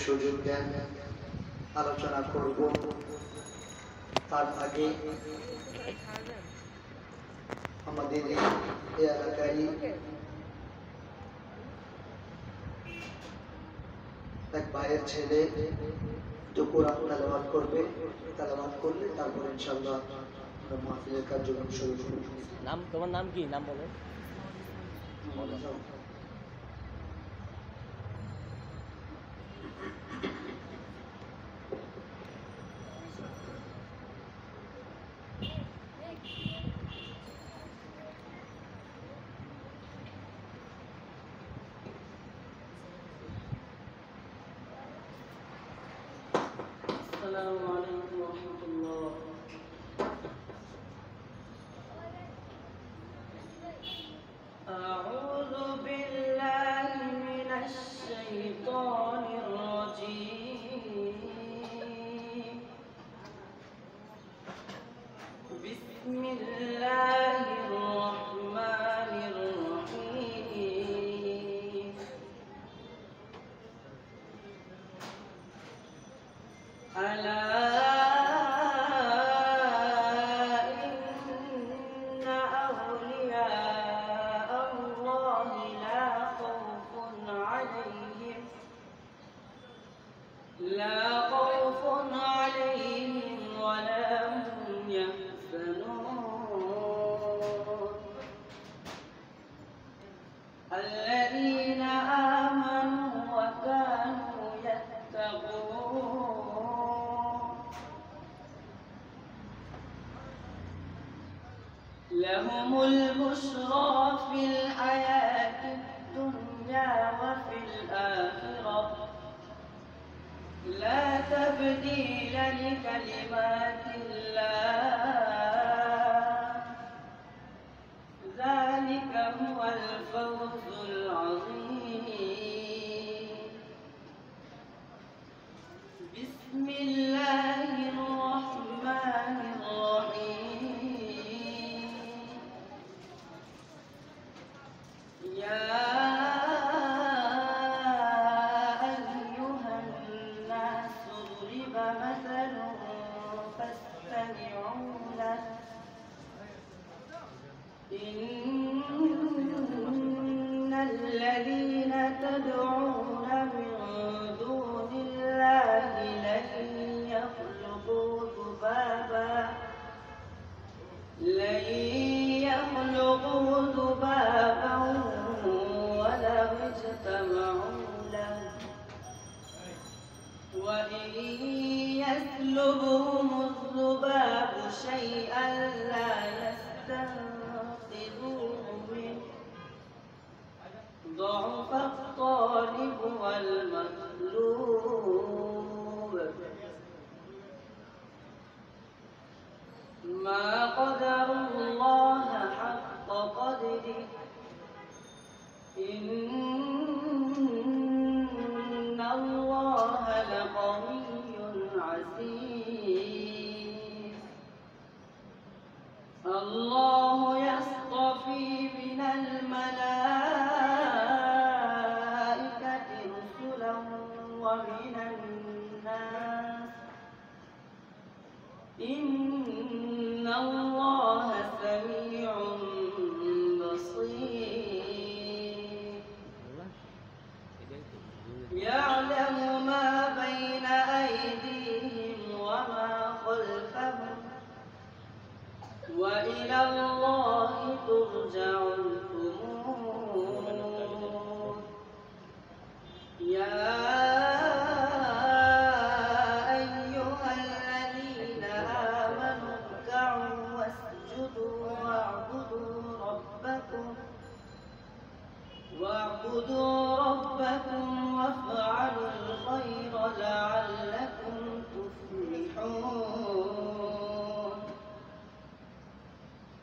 সুযোগ দেন, আলোচনা করব। তার আগে আমাদের এই এলাকায় এক ভাইয়ের ছেলে যে কোরআন তেলাওয়াত করবে, তেলাওয়াত করলে তারপর ইনশাআল্লাহ আমরা মাহফিলের কার্যক্রম শুরু করব। নাম, তোমার নাম কি? নাম বলো। السلام عليكم ورحمة الله. أعوذ بالله من الشيطان الرجيم. بسم الله الرحمن الرحيم. ألا إن أولياء الله لا خوف عليهم ولا هم يحزنون. الذين آمنوا وكانوا يتقون لهم البشرى في الحياة الدنيا وفي الآخرة لا تبديل لكلمات الله ذلك هو الفوز العظيم. بسم الله الرحمن الرحيم. يا أيها الناس ضرب مثل فاستمعوا له. إن الذين تدعون من دون الله لن يخلقوا ذبابا ولو اجتمعوا له وإن يسلبهم الذباب شيئا لا يستنقذوه منه ضعف الطالب والمطلوب. ما قدروا الله حق قدره إن الله لقوي عزيز. الله يصطفي من الملائكة رسلا ومن الناس إن الله سميع بصير. يعلم ما بين أيديهم وما خلفهم وإلى الله ترجع الأمور. يا أيها الذين آمنوا اركعوا واسجدوا واعبدوا ربكم وافعلوا الخير لعلكم تفلحون.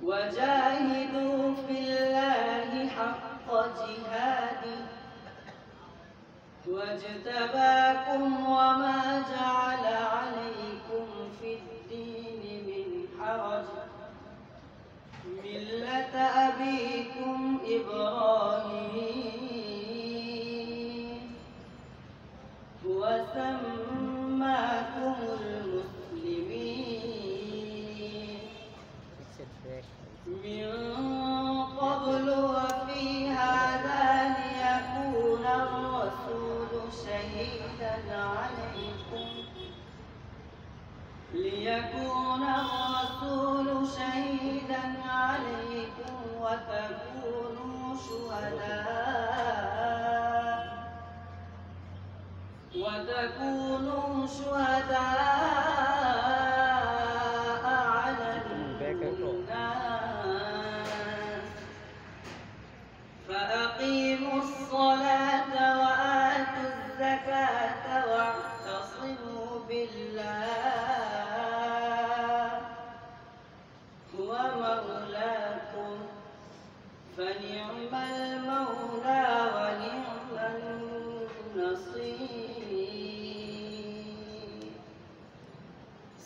وجاهدوا في الله حق جهاده واجتباكم وما جعل عليكم في الدين من حرج ملة أبيكم إبراهيم وسماكم المسلمين من قبل وفي هذا ليكون الرسول شهيدا عليكم وتكونوا شهداء على الناس فأقيموا الصلاة وآتوا الزكاة واعتصموا بالله هو مولاكم فنعم المولى ونعم النصير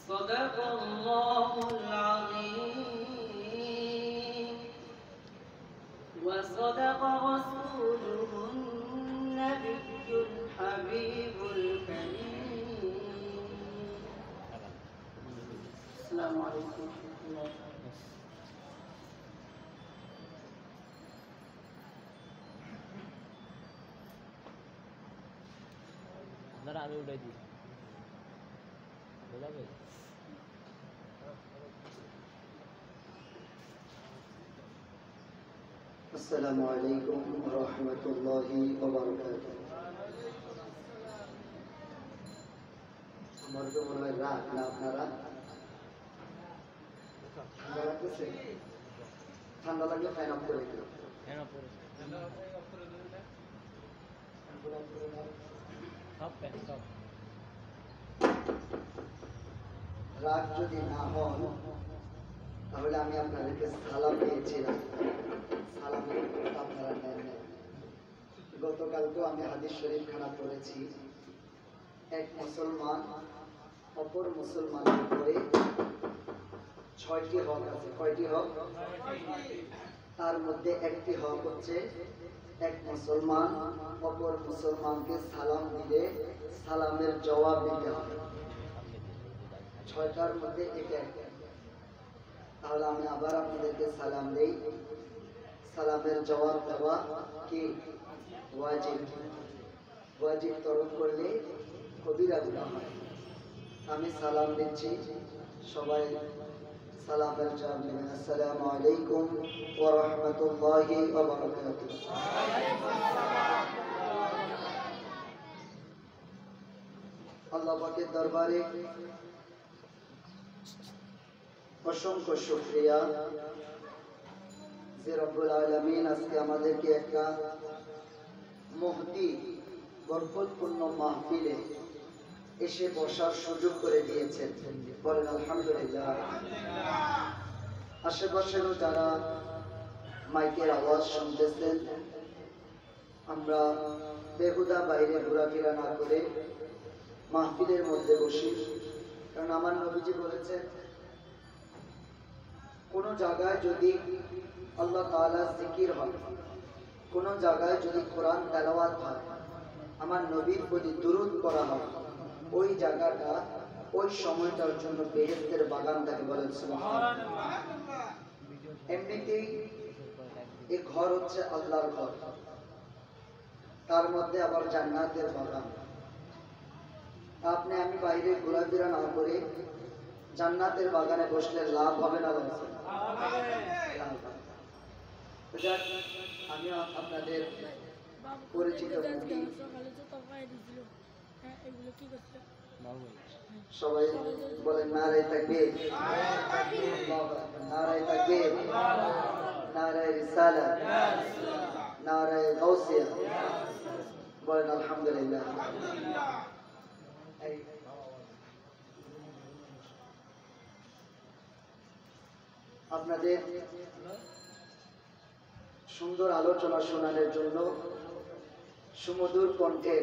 صدق الله العظيم وصدق رسوله النبي الحبيب الكريم السلام عليكم ورحمة الله আপনারা আমি উঠাই দিই বোঝাবে আসসালামু আলাইকুম ওয়া রাহমাতুল্লাহি ওয়া বারাকাতুহু। আমার তো মনে হয় রাত না আপনারা ঠান্ডা লাগতেছে? ঠান্ডা লাগলে ফ্যান অফ করে দিও। কেন পরে সব প্যান সব রাগ যদি না হন তাহলে আমি আপনাদেরকে সালাম দিয়েছিলাম, সালামের উত্তরটা আপনারা নেন নাই। গতকালকেও আমি হাদিস শরীফ খানা পড়েছি, এক মুসলমান অপর মুসলমানের উপরে 6টি হক আছে। কয়টি হক? তার মধ্যে একটি হক হচ্ছে এক মুসলমান অপর মুসলমানকে সালাম দিলে সালামের জবাব দিতে হবে। 6টার মধ্যে এটা একটা। তাহলে আমি আবার আপনাদেরকে সালাম দেই। সালামের জবাব দেওয়া কি ওয়াজিব? ওয়াজিব তরক করলে কবিরা গুনাহ হয়। আমি সালাম দিচ্ছি, সবাই সালামের জবাব দেবেন। আসসালামু আলাইকুম ওয়া রাহমাতুল্লাহি ওয়া বারাকাতুহু। আল্লাহ পাকের দরবারে অসংখ্য শুকরিয়া যে রব্বুল আলামিন আজকে আমাদেরকে একটা মুহতি বরকতপূর্ণ মাহফিলে এসে বসার সুযোগ করে দিয়েছেন। বলেন আলহামদুলিল্লাহ। আশেপাশেরও যারা মাইকের আওয়াজ শুনতেছেন, আমরা বেহুদা বাইরে ঘোরাফেরা না করে মাহফিলের মধ্যে বসি। কারণ আমার নবীজি বলেছেন, কোন জায়গায় যদি আল্লাহ তাআলা জিকির হয়, কোন জায়গায় যদি কোরআন তেলাওয়াত হয়, আমার নবীর প্রতি দুরূদ করা হয়, ওই জায়গাটা ওই সময়টার জন্য বেহেশতের বাগান থাকে। বলেন সুবহানাল্লাহ। এমনিতেই এই ঘর হচ্ছে আল্লাহর ঘর, তার মধ্যে আবার জান্নাতের বাগান। আপনি আমি বাইরে ঘোরাফেরা না করে জান্নাতের বাগানে বসলে লাভ হবে না? আমি আপনাদের পরিচিত মুফতি, সবাই বলেন নারে তাকবীর, নারে তাকবীর, নারে রিসালাত, নারে গাউসিয়া। বলেন আলহামদুলিল্লাহ। আপনাদের সুন্দর আলোচনা শোনানোর জন্য সুমধুর কণ্ঠে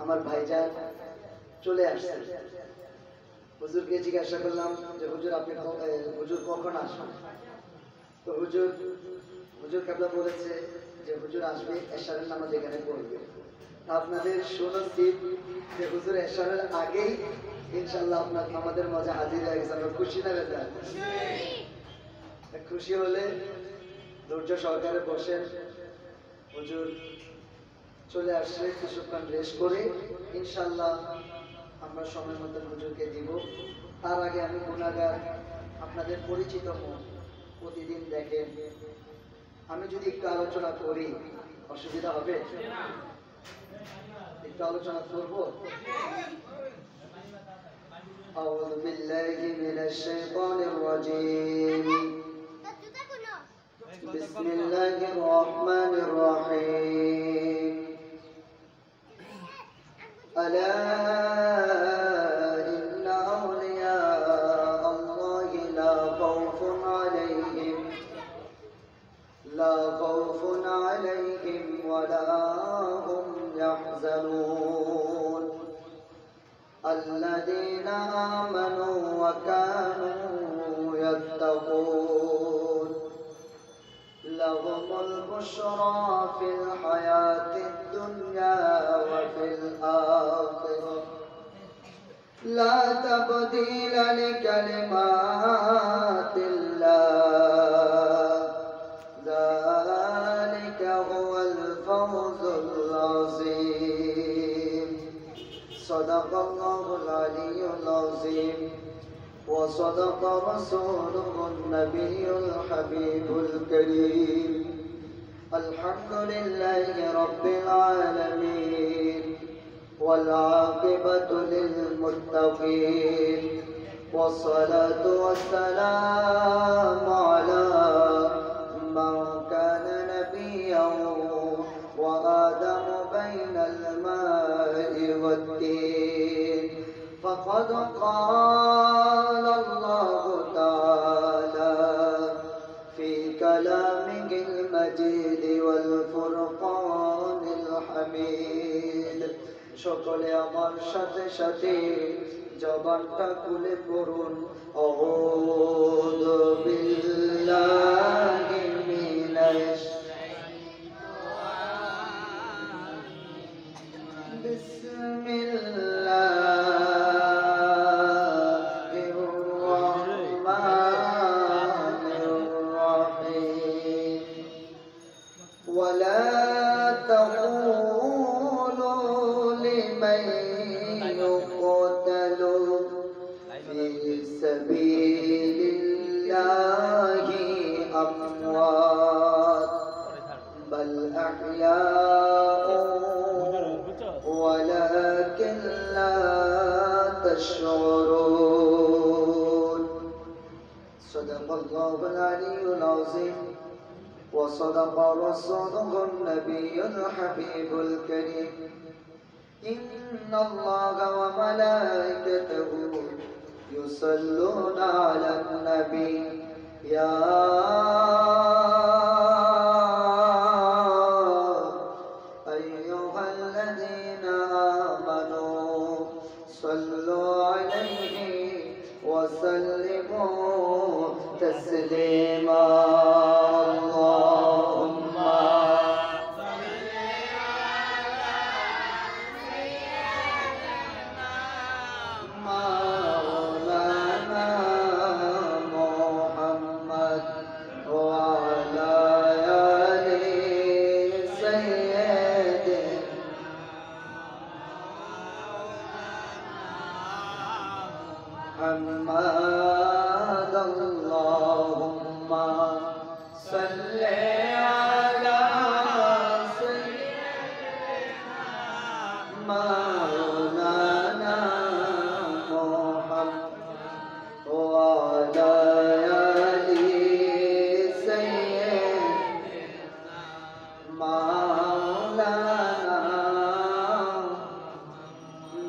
আমার ভাইজান চলে আসছে। হুজুরকে জিজ্ঞাসা করলাম যে হুজুর আপনি হুজুর কখন আসবেন? তো হুজুর হুজুর কেবলা বলেছে যে হুজুর আসবে এশারের নামাজ এখানে পড়বে। আপনাদের সুনসিব যে হুজুর এশারের আগেই ইনশাআল্লাহ আমাদের মজা হাজির হয়ে গেছে। আমরা খুশি না বেটা? খুশি হলে ধৈর্য সহকারে বসেন। হুজুর চলে আসলে কিছুক্ষণ রেস্ট করে ইনশাআল্লাহ আমরা সময় মতো হুজুরকে দিব। তার আগে আমি গুনাহগার, আপনাদের পরিচিত মুখ, প্রতিদিন দেখেন। আমি যদি একটু আলোচনা করি অসুবিধা হবে? একটু আলোচনা করবো। আউযু বিল্লাহি মিনাশ শাইতানির রাজীম। বিসমিল্লাহির রহমানির রহিম। আলা ইন্না আউলিয়া আল্লাহি লা খাউফুন আলাইহিম ওয়ালা হুম ইয়াহজানুন আল্লাযীনা আমানু ওয়া কানু ইয়াত্তাকুন লাহুমুল বুশরা ফিল হায়াতিদ দুনিয়া ওয়া ফিল আখিরাহ লা তাবদীলা লিকালিমাতিল্লাহ যালিকা হুয়াল ফাওজুল আযীম। সাদাকাল্লাহুল আলিয়্যুল আযীম ওয়া সাদাকা রাসূলুহুন নাবিয়্যুল হাবিবুল কারীম। আলহামদুলিল্লাহি রাব্বিল আলামিন ওয়াল আকিবাতু লিল মুত্তাকিন والصلاة والسلام على من كان نبيا وآدم بين الماء والدين. فقد قال الله تعالى في كلامه المجيد والفرقان الحميد. সকলে আমার সাথে সাথে জবানটা খুলে পড়ুন আউযু বিল্লাহি মিনাশ বিসমিল্লাহির রহমানির রহিম। ওয়ালা তাকুলু লিমান في سبيل الله أموات بل أحياء ولكن لا تشعرون. صدق الله العلي العظيم وصدق رسوله النبي الحبيب الكريم. إن الله وملائكته يصلون على النبي يا أيها الذين آمنوا صلوا عليه وسلموا تسليما. اللهم محمد اللهم صل على سيدنا مولانا محمد وعلى آل سيدنا مولانا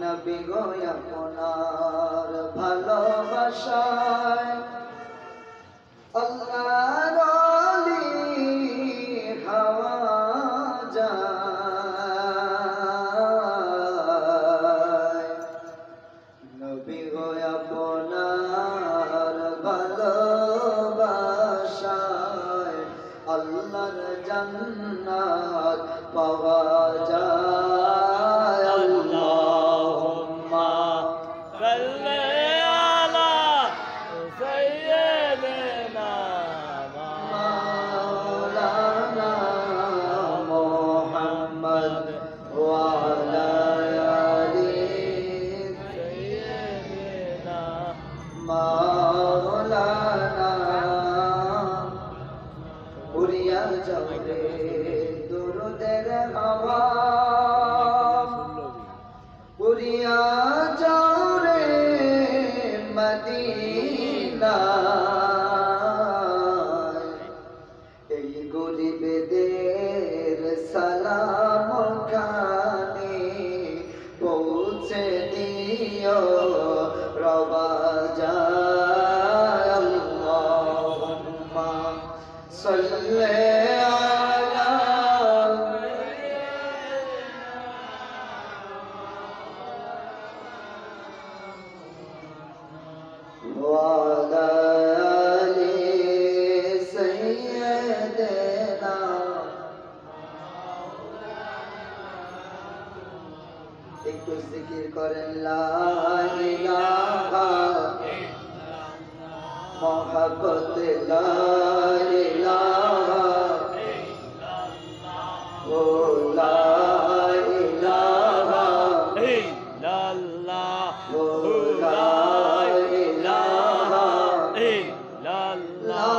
নবী গো আপনার ভালোবাসায় আল্লাহর ওলি হওয়া যায়। নবী গো আপনার ভালোবাসায় আল্লাহর وعلى آل سيدنا একটু জিকির করেন লা ইলাহা মোহাব্বত লা ইলাহা ও লা ইলাহা ইল্লাল্লাহ ও লা ইলাহা ইল্লাল্লাহ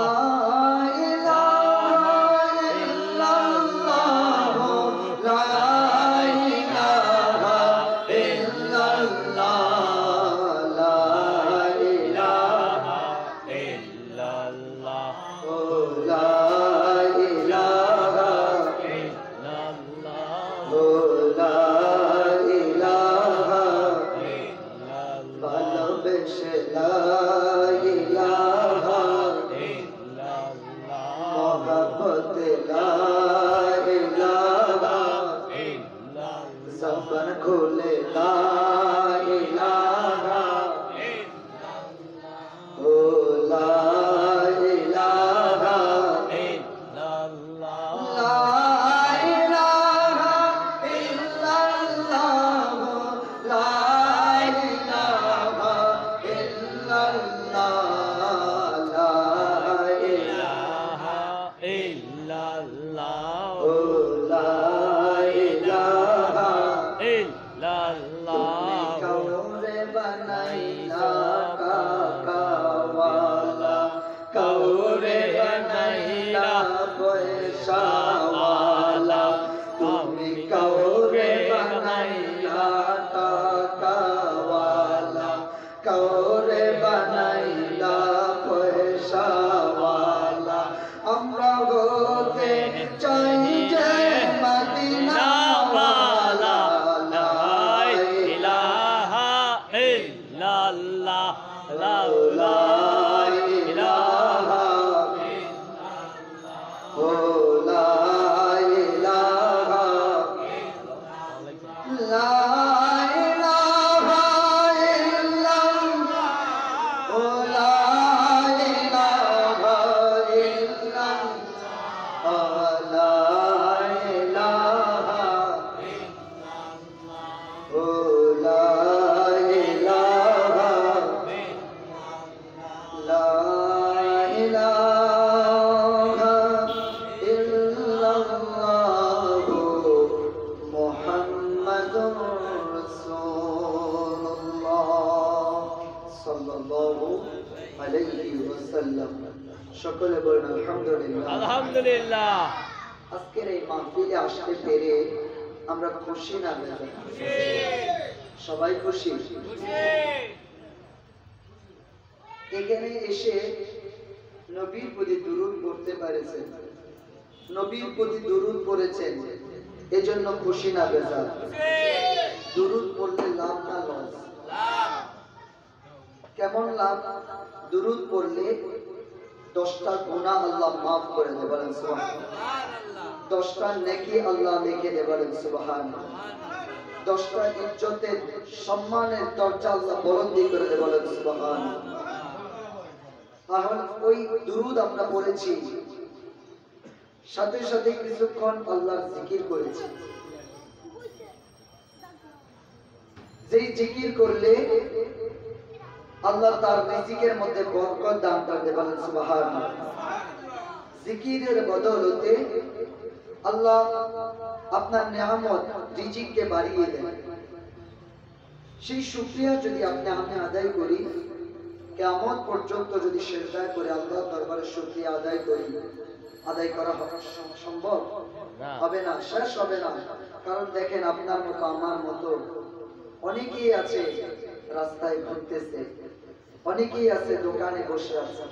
ज़बान खोले ला इलाहा ओ ला इलाहा ইল্লাল্লাহ ला इलाहा इल्लल्लाह ला इलाहा इल्लल्लाह ला ইলাহা ইল্লাল্লাহ ओ ला इलाहा ইল্লাল্লাহ कौरे बनाइला काकावाला कौरे बनाइला पैसावाला তুমি कौरे बनाइला काकावाला कौरे बनाइला पैसावाला আমরা হতে চাই যে মদিনা ওয়ালা লা ইলাহা ইল্লাল্লাহ লা ইলাহা ও লা ইলাহা লা ইলাহা ইল্লাল্লাহ ও লা ইলাহা ইল্লাল্লাহ লা ইলাহা ও লা ইলাহা লা ইলাহা ইল্লাল্লাহ মুহাম্মাদুর রাসূলুল্লাহ সাল্লাল্লাহু আলাইহি ওয়াসাল্লাম। সকলে বলেন আলহামদুলিল্লাহ। আলহামদুলিল্লাহ আজকের এই মাহফিলে আসতে পেরে আমরা খুশি না বেজার? সবাই খুশি? এখানে এসে নবীর প্রতি দুরূদ পড়তে পারেছেন, নবীর প্রতি দুরূদ পড়েছেন, এজন্য খুশি না বেজার? দুরূদ পড়লে লাভ না লস? কেমন লাভ? দুরূদ পড়লে 10টা গুনাহ আল্লাহ মাফ করে দেন, বলেন সুবহানাল্লাহ। 10টা নেকি আল্লাহ লিখে দেন, বলেন সুবহানাল্লাহ। 10টা ইজ্জতের সম্মানের দরজা আল্লাহ বুলন্দি করে দেন, বলেন সুবহানাল্লাহ। এখন ওই দুরূদ আমরা পড়েছি, সাথে সাথে কিছুক্ষণ আল্লাহর জিকির করেছি। যেই জিকির করলে আল্লাহ তার রিজিকের মধ্যে বরকত দান করতে, বলেন সুবহানাল্লাহ। জিকিরের বদৌলতে আল্লাহ আপনার নিয়ামত রিজিককে বাড়িয়ে দেন। সেই শুকরিয়া যদি আমি আদায় করি, কিয়ামত পর্যন্ত যদি সিজদায় করে আল্লাহ দরবারে শুকরিয়া আদায় করি, আদায় করা সম্ভব হবে না, শেষ হবে না। কারণ দেখেন, আপনার মতো আমার মতো অনেকেই আছে রাস্তায় ঘুরতেছে, অনেকেই আছে দোকানে বসে আছে,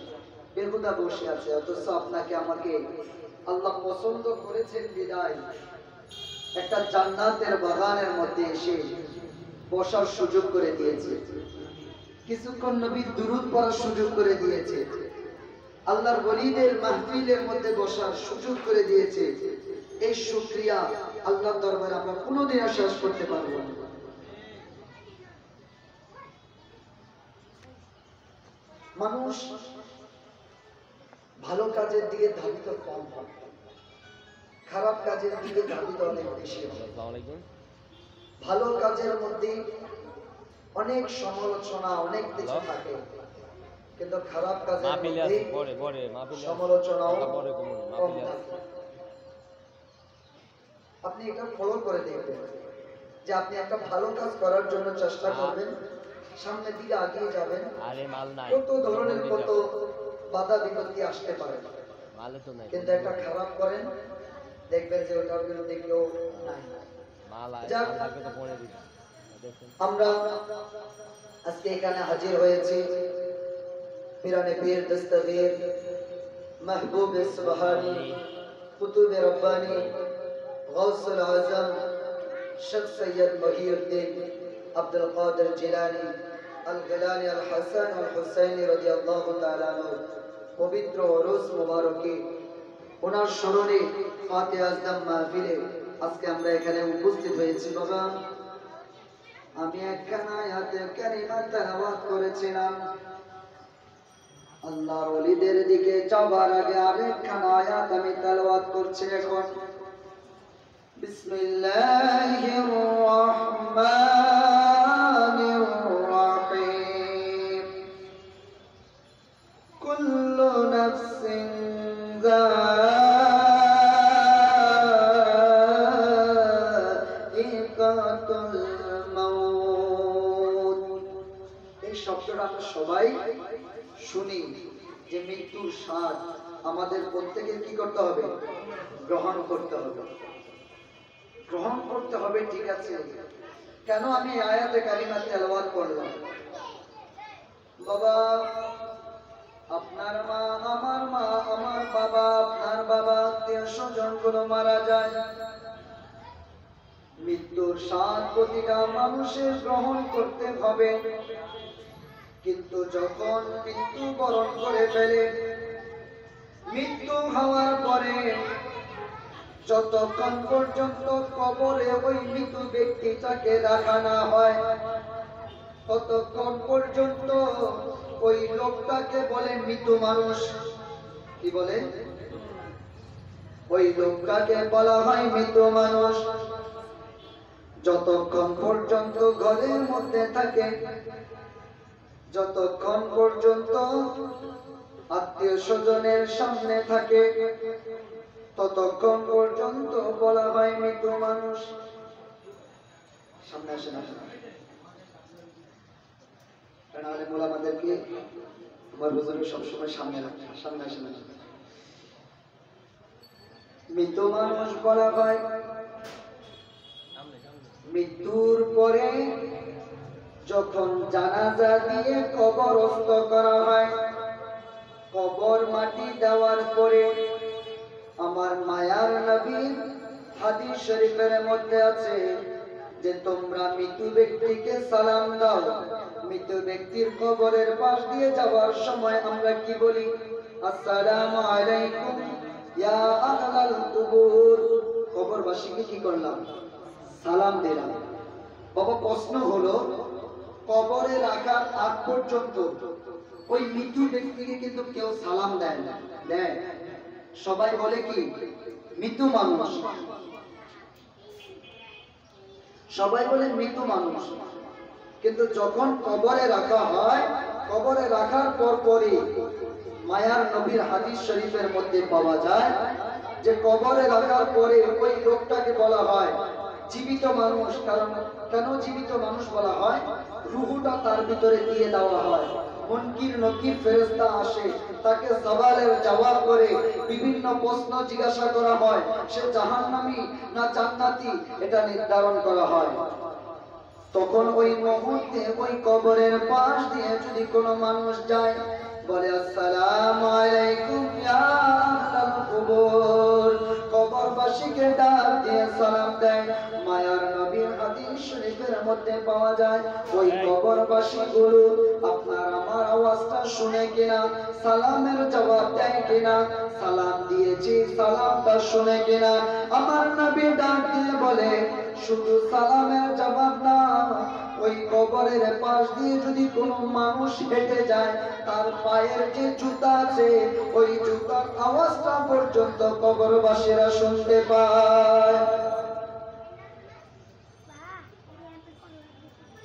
বেহুদা বসে আছে, অথচ আপনাকে আমাকে আল্লাহ পছন্দ করেছেন বিদায় একটা জান্নাতের বাগানের মধ্যে এসে বসার সুযোগ করে দিয়েছে, কিছুক্ষণ নবীর দুরূদ পড়ার সুযোগ করে দিয়েছে। আল্লাহর ওলিদের মাহফিলের মধ্যে বসার সুযোগ করে দিয়েছে, এই শুকরিয়া আল্লাহর দরবারে আমরা কোনোদিনও শেষ করতে পারবো না। মানুষ ভালো কাজের দিকে ধাবিত কম হয়, খারাপ কাজের দিকে ধাবিত অনেক বেশি হয়। ভালো কাজের মধ্যে অনেক সমালোচনা, অনেক কিছু থাকে, কিন্তু খারাপ কাজের মধ্যে সমালোচনাও কম থাকে। আপনি এটা ফলো করে দেখবেন যে আপনি একটা ভালো কাজ করার জন্য চেষ্টা করবেন, সামনের দিকে আগিয়ে যাবেন, কত ধরনের কত বাধা বিপত্তি আসতে পারে, কিন্তু একটা খারাপ করেন দেখবেন যে ওটার বিরুদ্ধে কেউ নাই। আমরা আজকে এখানে হাজির হয়েছি পিরানে পীর দস্তগীর মাহবুব সুবহানী কুতুবে রব্বানী গাউসুল আজম শেখ সৈয়দ মহিউদ্দিন আব্দুল কাদের জিলানী আল গিলানী আল হাসান আল হুসাইনী রাদিয়াল্লাহু তাআলা আনহু পবিত্র উরুস মুবারকে ওনার স্মরণে ফাতিহা আজম মাহফিলে আজকে আমরা এখানে উপস্থিত হয়েছি। বাবা, আমি একখানা আয়াতে কারিমা তেলাওয়াত করেছিলাম, আল্লাহর ওলিদের দিকে যাবার আগে আরেকখানা আয়াত আমি তেলাওয়াত করছি এখন। বিসমিল্লাহির রহমানির রহিম। কুল্লু নাফসিন যায়িকাতুল মাউত। এই শব্দটা আমরা সবাই শুনি যে মৃত্যুর স্বাদ আমাদের প্রত্যেকের কি করতে হবে? গ্রহণ করতে হবে। গ্রহণ করতে হবে, ঠিক আছে। কেন আমি আয়াতে কারিমা তেলাওয়াত করলাম? বাবা, আপনার মা, আমার বাবা, আপনার বাবা, আত্মীয় স্বজন গুলো মারা যায়, মৃত্যুর স্বাদ প্রতিটা মানুষের গ্রহণ করতে হবে। কিন্তু যখন মৃত্যু বরণ করে ফেলে, মৃত্যু হওয়ার পরে যতক্ষণ পর্যন্ত কবরে ওই মৃত ব্যক্তিটাকে রাখা না হয়, ততক্ষণ পর্যন্ত ওই লোকটাকে বলে মৃত মানুষ। কি বলে? ওই লোকটাকে বলা হয় মৃত মানুষ। যতক্ষণ পর্যন্ত ঘরের মধ্যে থাকে, যতক্ষণ পর্যন্ত আত্মীয় স্বজনের সামনে থাকে, ততক্ষণ পর্যন্ত বলা হয় মৃত মানুষ। সামনে আসেন, আমাদেরকে আমার হুজুর সবসময় সামনে রাখে। সামনে আসেন। মৃত মানুষ বলা হয়। মৃত্যুর পরে যখন জানাজা দিয়ে কবরস্থ করা হয়, কবর মাটি দেওয়ার পরে আমার মায়ার নবীর হাদিস শরীফের মধ্যে আছে যে তোমরা মৃত ব্যক্তিকে সালাম দাও। মৃত ব্যক্তির কবরের পাশ দিয়ে যাওয়ার সময় আমরা কি বলি? আসসালামু আলাইকুম ইয়া আহলাল কুবুর। কবরবাসীকে কি করলাম? সালাম দিলাম। বাবা, প্রশ্ন হলো, কবরে রাখার আগ পর্যন্ত ওই মৃত ব্যক্তিকে কিন্তু কেউ সালাম দেয় না, দেয়? সবাই বলে কি? মৃত মানুষ। সবাই বলে মৃত মানুষ। কিন্তু যখন কবরে রাখা হয়, কবরে রাখার পরই মায়ার নবীর হাদিস শরীফের মধ্যে পাওয়া যায় যে কবরে রাখার পরে ওই লোকটাকে বলা হয় জীবিত মানুষ। কারণ কেন জীবিত মানুষ বলা হয়? রুহুটা তার ভিতরে দিয়ে দেওয়া হয়। মুনকির নকির ফেরেশতা আসে, তাকে সওয়ালের জবাব করে বিভিন্ন প্রশ্ন জিজ্ঞাসা করা হয়, সে জাহান্নামী না জান্নাতি এটা নির্ধারণ করা হয়। তখন ওই মুহূর্তে ওই কবরের পাশ দিয়ে যদি কোনো মানুষ যায়, বলে আসসালামু আলাইকুম ইয়া আহলাল কুবুর, কবরবাসীকে ডাক দিয়ে সালাম দেয়। মায়ার নবীর হাদিস হাদিস শরীফের মধ্যে পাওয়া যায় ওই কবরবাসীগুলো আপনার আমার আওয়াজটা শুনে কিনা, সালামের জবাব দেয় কিনা, সালাম দিয়েছি সালামটা শুনে কিনা। আমার নবী ডাক দিয়ে বলে শুধু সালামের জবাব না, ওই কবরের পাশ দিয়ে যদি কোনো মানুষ হেঁটে যায় তার পায়ের যে জুতা আছে ওই জুতার আওয়াজটা পর্যন্ত কবরবাসীরা শুনতে পায়।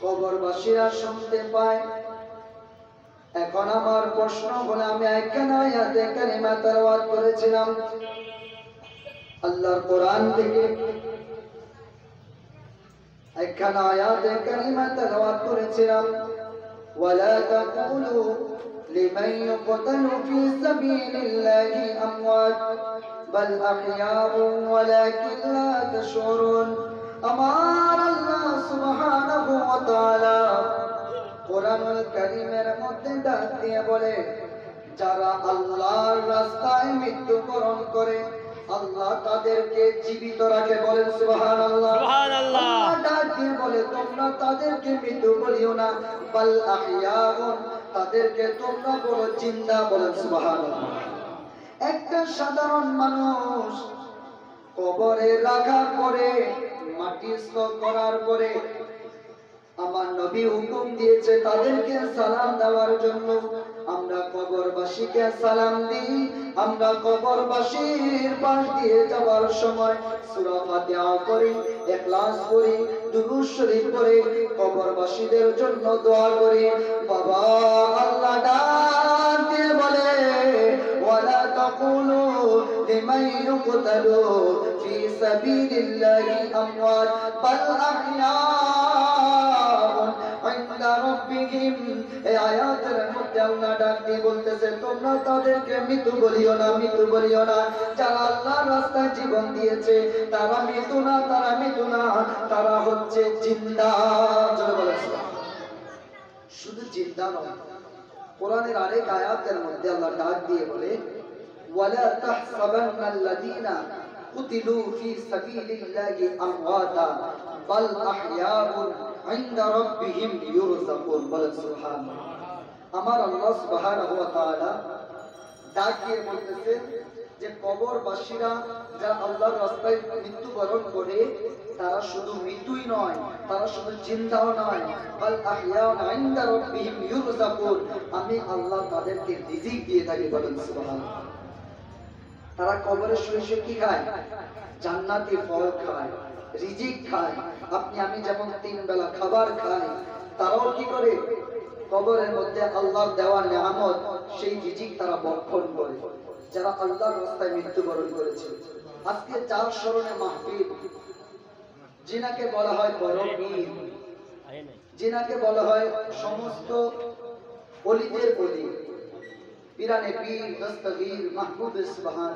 কবরবাসীরা শুনতে পায়। এখন আমার প্রশ্ন হলো, আমি একখানা আয়াতে কারিমা তেলাওয়াত করেছিলাম আল্লাহর কোরআন থেকে, একখানা আয়াতে কারিমা তেলাওয়াত করেছিলাম ওয়ালা তাকুলু লিমান ইউকতালু ফি সাবিলিল্লাহি আমওয়াত বাল আহইয়াউ ওয়ালাকিন লা তাশউরুন। আমার আল্লাহ সুবহানাহু ওয়া তাআলা কোরআনুল কারীমের মধ্যে ডাক দিয়ে বলে যারা আল্লাহর রাস্তায় মৃত্যুবরণ করে আল্লাহ তাদেরকে জীবিত রাখে। বলেন সুবহানাল্লাহ। সুবহানাল্লাহ। আল্লাহ ডাক দিয়ে বলে তোমরা তাদেরকে মৃত্যু বলিও না, বাল আহইয়াউন, তাদেরকে তোমরা বলো জিন্দা। বলেন সুবহানাল্লাহ। একটা সাধারণ মানুষ কবরে রাখার পরে, মাটি স্তর করার পরে আমার নবী হুকুম দিয়েছে তাদেরকে সালাম দেওয়ার জন্য। আমরা কবরবাসীকে সালাম দিই। আমরা কবরবাসীর পাশ দিয়ে যাওয়ার সময় সূরা ফাতিহা পড়ি, ইখলাস পড়ি, দুরূদ শরীফ পড়ি, কবরবাসীদের জন্য দোয়া করি। বাবা আল্লাহ ডাক দিয়ে বলে ওয়ালা তাকুলু লিমান ইউকতালু ফি সাবিলিল্লাহি আমওয়াত বাল আহইয়াউন ইনদা রাব্বিহিম। এই আয়াতের মধ্যে আল্লাহ ডাক দিয়ে বলতেছে তোমরা তাদেরকে মৃত্যু বলিও না, মৃত্যু বলিও না। যারা আল্লাহর রাস্তায় জীবন দিয়েছে তারা মৃত্যু না, তারা মৃত্যু না, তারা হচ্ছে জিন্দা। জোরে বলেন শুধু জিন্দা নয়, কোরআনের আরেক আয়াতের মধ্যে আল্লাহ ডাক দিয়ে বলে ওয়ালা তাহসাবান্নাল্লাযীনা কুতিলু ফি সাবিলিল্লাহি আমওয়াতা বাল আহইয়াউন ইনদা রাব্বিহিম ইউরযাকুন। বলেন সুবহানাল্লাহ। আমার আল্লাহ সুবহানাহু ওয়া তাআলা ডাক দিয়ে বলতেছে যে কবরবাসীরা যারা আল্লাহর রাস্তায় মৃত্যুবরণ করে তারা শুধু মৃত্যুই নয়, তারা শুধু জিন্দাও নয়, বাল আহইয়াউন ইনদা রাব্বিহিম ইউরযাকুন, আমি আল্লাহ তাদেরকে রিজিক দিয়ে থাকি। বলেন সুবহানাল্লাহ। তারা কবরে শুয়ে শুয়ে কি খায়? জান্নাতি ফল খায়, রিজিক খায়। আপনি আমি যেমন 3 বেলা খাবার খাই, তারাও কি করে? কবরের মধ্যে আল্লাহর দেওয়া নিয়ামত সেই রিজিক তারা ভক্ষণ করে। যারা আল্লাহর রাস্তায় মৃত্যুবরণ করেছে, আজকে যার স্মরণে মাহফিল, যিনাকে বলা হয় বড় পীর, যিনাকে বলা হয় সমস্ত ওলিদের ওলি, পীরানে পীর, দস্তগীর, মাহবুব সুবহান,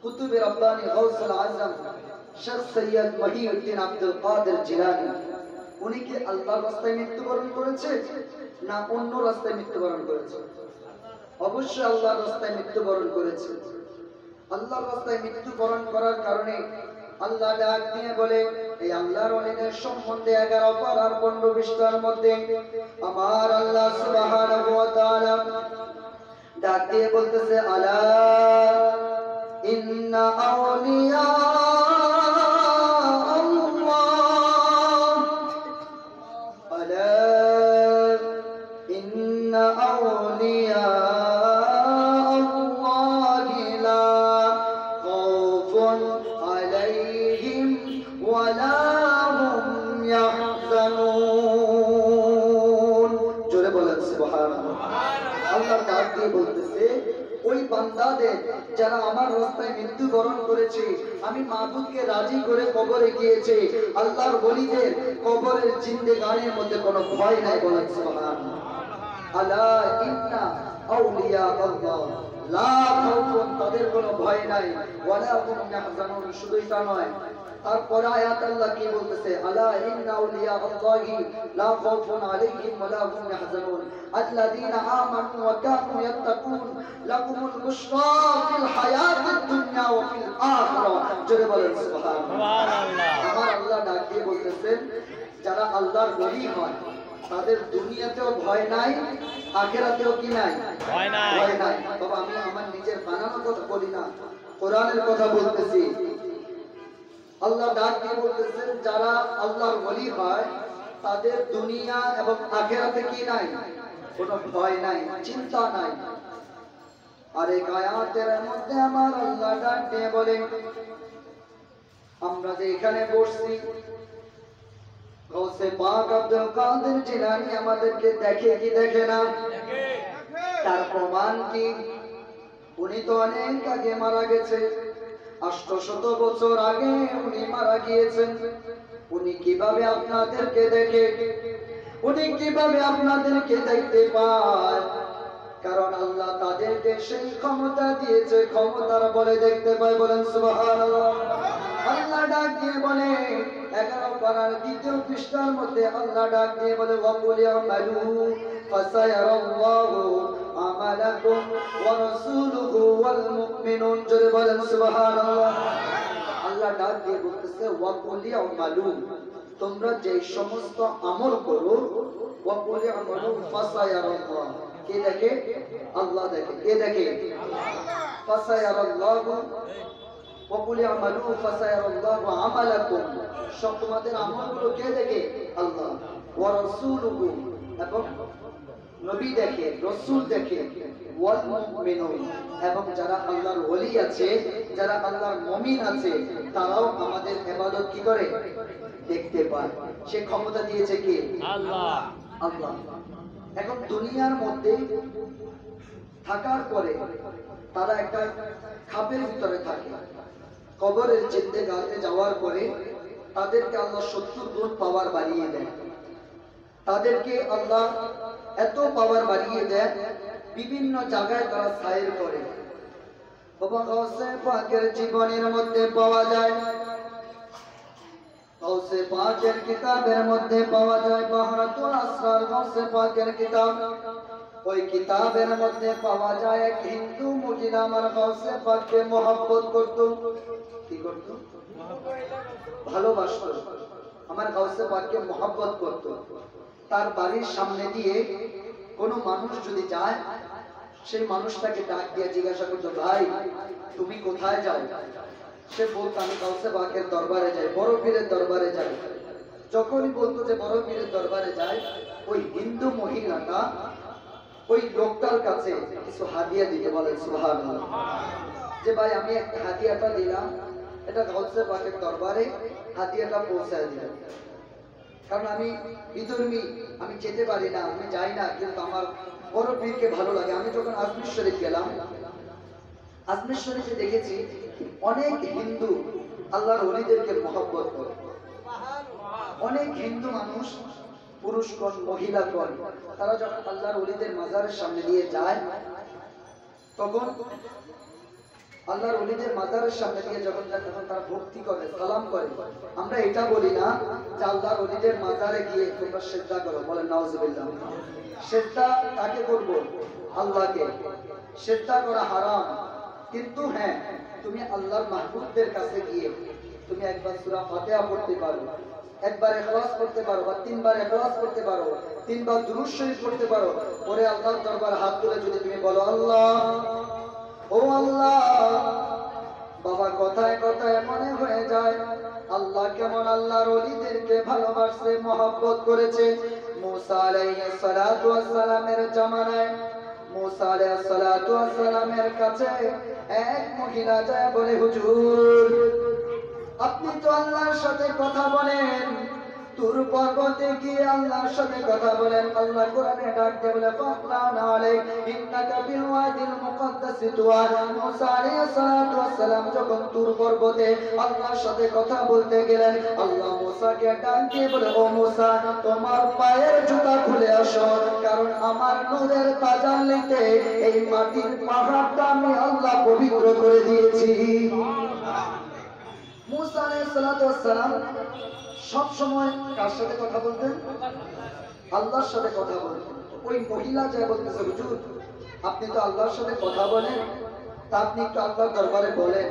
কুতুব রব্বানি, গৌসুল আজম, শেখ সৈয়দ মহিউদ্দিন আব্দুল কাদের জিলানী, উনি কি আল্লাহর রাস্তায় মৃত্যুবরণ করেছে না অন্য রাস্তায় মৃত্যুবরণ করেছে? অবশ্যই আল্লাহর রাস্তায় মৃত্যুবরণ করেছে। আল্লাহর রাস্তায় মৃত্যুবরণ করার কারণে আল্লাহ ডাক দিয়ে বলে এই আল্লাহর ওলিদের সম্বন্ধে 11 পারার 15 পৃষ্ঠার মধ্যে আমার আল্লাহ সুবহানাহু ওয়া তাআলা ডাক দিয়ে বলতেছে আলা ইন্না আউলিয়া বলতেছে ওই বান্দাদের যারা আমার রাস্তায় মৃত্যুবরণ করেছে, আমি মাবুদকে রাজি করে কবরে গিয়েছে, আল্লাহর ওলিদের কবরের জিন্দেগানির মধ্যে কোনো ভয় নাই। বলেন সুবহানাল্লাহ। আলা ইন্না আউলিয়া আল্লাহ লা খাউফুন, তাদের কোনো ভয় নাই, ওয়ালা হুম ইয়াহজানুন, শুধুই তা নয়, তারপর আয়াত আল্লাহ কি বলতেছে, আলা ইন্না আউলিয়া আল্লাহি লা খাউফুন আলাইহিম ওয়ালা হুম ইয়াহজানুন আল্লাযীনা আমানু ওয়া কানু ইয়াত্তাকুন লাকুমুল বুশরা ফিল হায়াতিদ দুনিয়া ওয়া ফিল আখিরাহ। জোরে বলেন সুবহানাল্লাহ। সুবহানাল্লাহ। আমার আল্লাহ ডাক দিয়ে বলতেছেন, যারা আল্লাহর ওলি হয় তাদের দুনিয়াতেও ভয় নাই, আখিরাতেও কি নাই? ভয় নাই। ভয় নাই। বাবা আমি আমার নিজের বানানো কথা বলি না, কোরআনের কথা বলতেছি। আল্লাহ ডাক দিয়ে বলতেছেন, যারা আল্লাহর ওলি হয় তাদের দুনিয়া এবং আখিরাতে কি নাই? কোনো ভয় নাই, চিন্তা নাই। আর এই আয়াতের মধ্যে আমার আল্লাহ ডাক দিয়ে বলে, আমরা যে এখানে বসছি, গৌসে পাক আব্দুল কাদের জিলানী আমাদেরকে দেখে কি দেখে না? তার প্রমাণ কি? উনি তো অনেক আগে মারা গেছে, 800 বছর আগে উনি মারা গিয়েছেন। উনি কিভাবে আপনাদেরকে দেখে? উনি কিভাবে আপনাদেরকে দেখতে পায়? কারণ আল্লাহ তাদেরকে সেই ক্ষমতা দিয়েছে, ক্ষমতার বলে দেখতে পায়। বলেন সুবহানাল্লাহ। আল্লাহ ডাক দিয়ে বলে 11 পারার 2য় পৃষ্ঠার মধ্যে আল্লাহ ডাক দিয়ে বলে, ওয়াকুল ইয়ামালু ফাসায়ারাল্লাহু আমালাকুম ওয়া রাসূলুহু ওয়াল মুমিনুন। জোরে বলেন সুবহানাল্লাহ। আল্লাহ ডাক দিয়ে বলতেছে, ওয়াকুল ইয়ামালু, তোমরা যে সমস্ত আমল করো, ওয়াকুল ইয়ামালু ফাসায়ারাল্লাহ, কে দেখে? আল্লাহ দেখে। কে দেখে? ফাসায়ারাল্লাহু ওয়াকুল ইয়ামালু ফাসায়ারাল্লাহু আমালাকুম, সব তোমাদের আমলগুলো কে দেখে? আল্লাহ। ওয়া রাসূলুহু, এবং নবী দেখে, রাসূল দেখে, ওয়াল মুমিনুন, এবং যারা আল্লাহর ওলি আছে, যারা আল্লাহর মুমিন আছে, তারাও আমাদের ইবাদত কি করে? দেখতে পায়। সে ক্ষমতা দিয়েছে কে? আল্লাহ। আল্লাহ। এখন দুনিয়ার মধ্যে থাকার পরে তারা একটা খাপের ভিতরে থাকে। কবরের জিন্দেগাতে যাওয়ার পরে তাদেরকে আল্লাহ 70 গুণ পাওয়ার বাড়িয়ে দেয়। তাদেরকে আল্লাহ এত পাওয়ার বাড়িয়ে দেয়, বিভিন্ন জায়গায় তারা সাইর করে। এবং গাউসে পাকের জীবনের মধ্যে পাওয়া যায়, গাউসে পাকের কিতাবের মধ্যে পাওয়া যায়, বাহরাতুল আসরার গাউসে পাকের কিতাব। ওই কিতাবের মধ্যে পাওয়া যায় এক হিন্দু মহিলা আমার গাউসে পাককে মহব্বত করত। কি করত? ভালোবাসত। আমার গাউসে পাককে মহব্বত করত। তার বাড়ির সামনে দিয়ে কোনো মানুষ যদি যায়, সেই মানুষটাকে ডাক দিয়ে জিজ্ঞাসা করতো, ভাই তুমি কোথায় যাও? সে বলতো, আমি গাউসে পাকের দরবারে যাই, বড় পীরের দরবারে যাই। যখনই বলতো যে বড় পীরের দরবারে যাই, ওই হিন্দু মহিলাটা ওই লোকটার কাছে কিছু হাদিয়া দিতে। বলেন সুবহানাল্লাহ। যে ভাই আমি একটা হাদিয়াটা দিলাম, এটা গাউসে পাকের দরবারে হাদিয়াটা পৌঁছায় দিলাম, কারণ আমি বিধর্মী, আমি যেতে পারি না, আমি যাই না, কিন্তু আমার বড় পীরকে ভালো লাগে। আমি যখন আজমির শরীফ গেলাম, আজমির শরীফে দেখেছি অনেক হিন্দু আল্লাহর ওলিদেরকে মহব্বত করে। অনেক হিন্দু মানুষ, পুরুষগণ মহিলাগণ, তারা যখন আল্লাহর ওলিদের মাজারের সামনে দিয়ে যায়, তখন আল্লাহর ওলিদের মাজারের সামনে দিয়ে যখন যায়, তখন তারা ভক্তি করে, সালাম করে। আমরা এটা বলি না যে আল্লাহর ওলিদের মাজারে গিয়ে তোমরা সিজদা করো। বলেন নাউজুবিল্লাহ। সিজদা কাকে করব? আল্লাহকে। সিজদা করা হারাম, কিন্তু হ্যাঁ, তুমি আল্লাহর মাহবুবদের কাছে গিয়ে তুমি একবার সূরা ফাতিহা পড়তে পারো, একবার ইখলাস পড়তে পারো, বা 3 বার ইখলাস পড়তে পারো, 3 বার দুরূদ শরীফ পড়তে পারো। পরে আল্লাহর দরবারে হাত তুলে যদি তুমি বলো, আল্লাহ, ও আল্লাহ, বাবা কথায় কথায় মনে হয়ে যায় আল্লাহ কেমন আল্লাহর ওলিদেরকে ভালোবাসে, মহব্বত করেছে। মুসা আলাইহিস সালাতু ওয়াস সালামের জামানায় মুসা আলাইহিস সালাতু ওয়াস সালামের কাছে এক মহিলা যায় বলে, হুজুর আপনি তো আল্লাহর সাথে কথা বলেন, তুর পর্বতে গিয়ে আল্লাহর সাথে কথা বলেন। আল্লাহ কোরআনে ডাক দিয়ে বলে ফাকলানা আলাইক ইন্নাকা বিল ওয়াদিল মুকাদ্দাসি তুয়া। মুসা আলাইহিস সালাতু ওয়াস সালাম যখন তুর পর্বতে আল্লাহর সাথে কথা বলতে গেলেন, আল্লাহ মুসাকে ডাক দিয়ে বলে ও মুসা তোমার পায়ের জুতা খুলে আসো, কারণ আমার নূরের তাজাল্লিতে এই মাটির পাহাড়টা আমি আল্লাহ পবিত্র করে দিয়েছি। মুসা আলাইহিস সালাতু ওয়াস সালাম সব সময় কার সাথে কথা বলতেন? আল্লাহর সাথে কথা বলতেন। ওই মহিলা যা বলতেছে হুজুর আপনি তো আল্লাহর সাথে কথা বলেন, তা আপনি একটু আল্লাহর দরবারে বলেন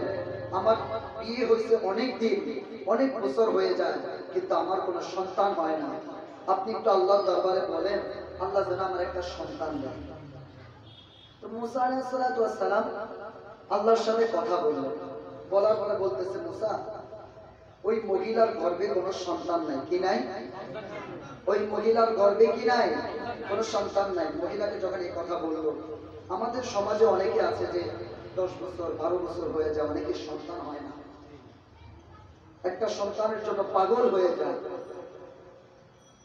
আমার বিয়ে হয়েছে অনেক দিন, অনেক বছর হয়ে যায়, কিন্তু আমার কোনো সন্তান হয় না, আপনি একটু আল্লাহর দরবারে বলেন আল্লাহ যেন আমার একটা সন্তান দেন। তো মুসা আলাইহিস সালাতু ওয়াস সালাম আল্লাহর সাথে কথা বললেন। বলার পরে বলতেছে মুসা ওই মহিলার গর্ভে কোনো সন্তান নাই। কি নাই? ওই মহিলার গর্ভে কি নাই? কোনো সন্তান নাই। মহিলাকে যখন এই কথা বললো, আমাদের সমাজে অনেকে আছে যে 10 বছর 12 বছর হয়ে যায়, অনেকের সন্তান হয় না, একটা সন্তানের জন্য পাগল হয়ে যায়।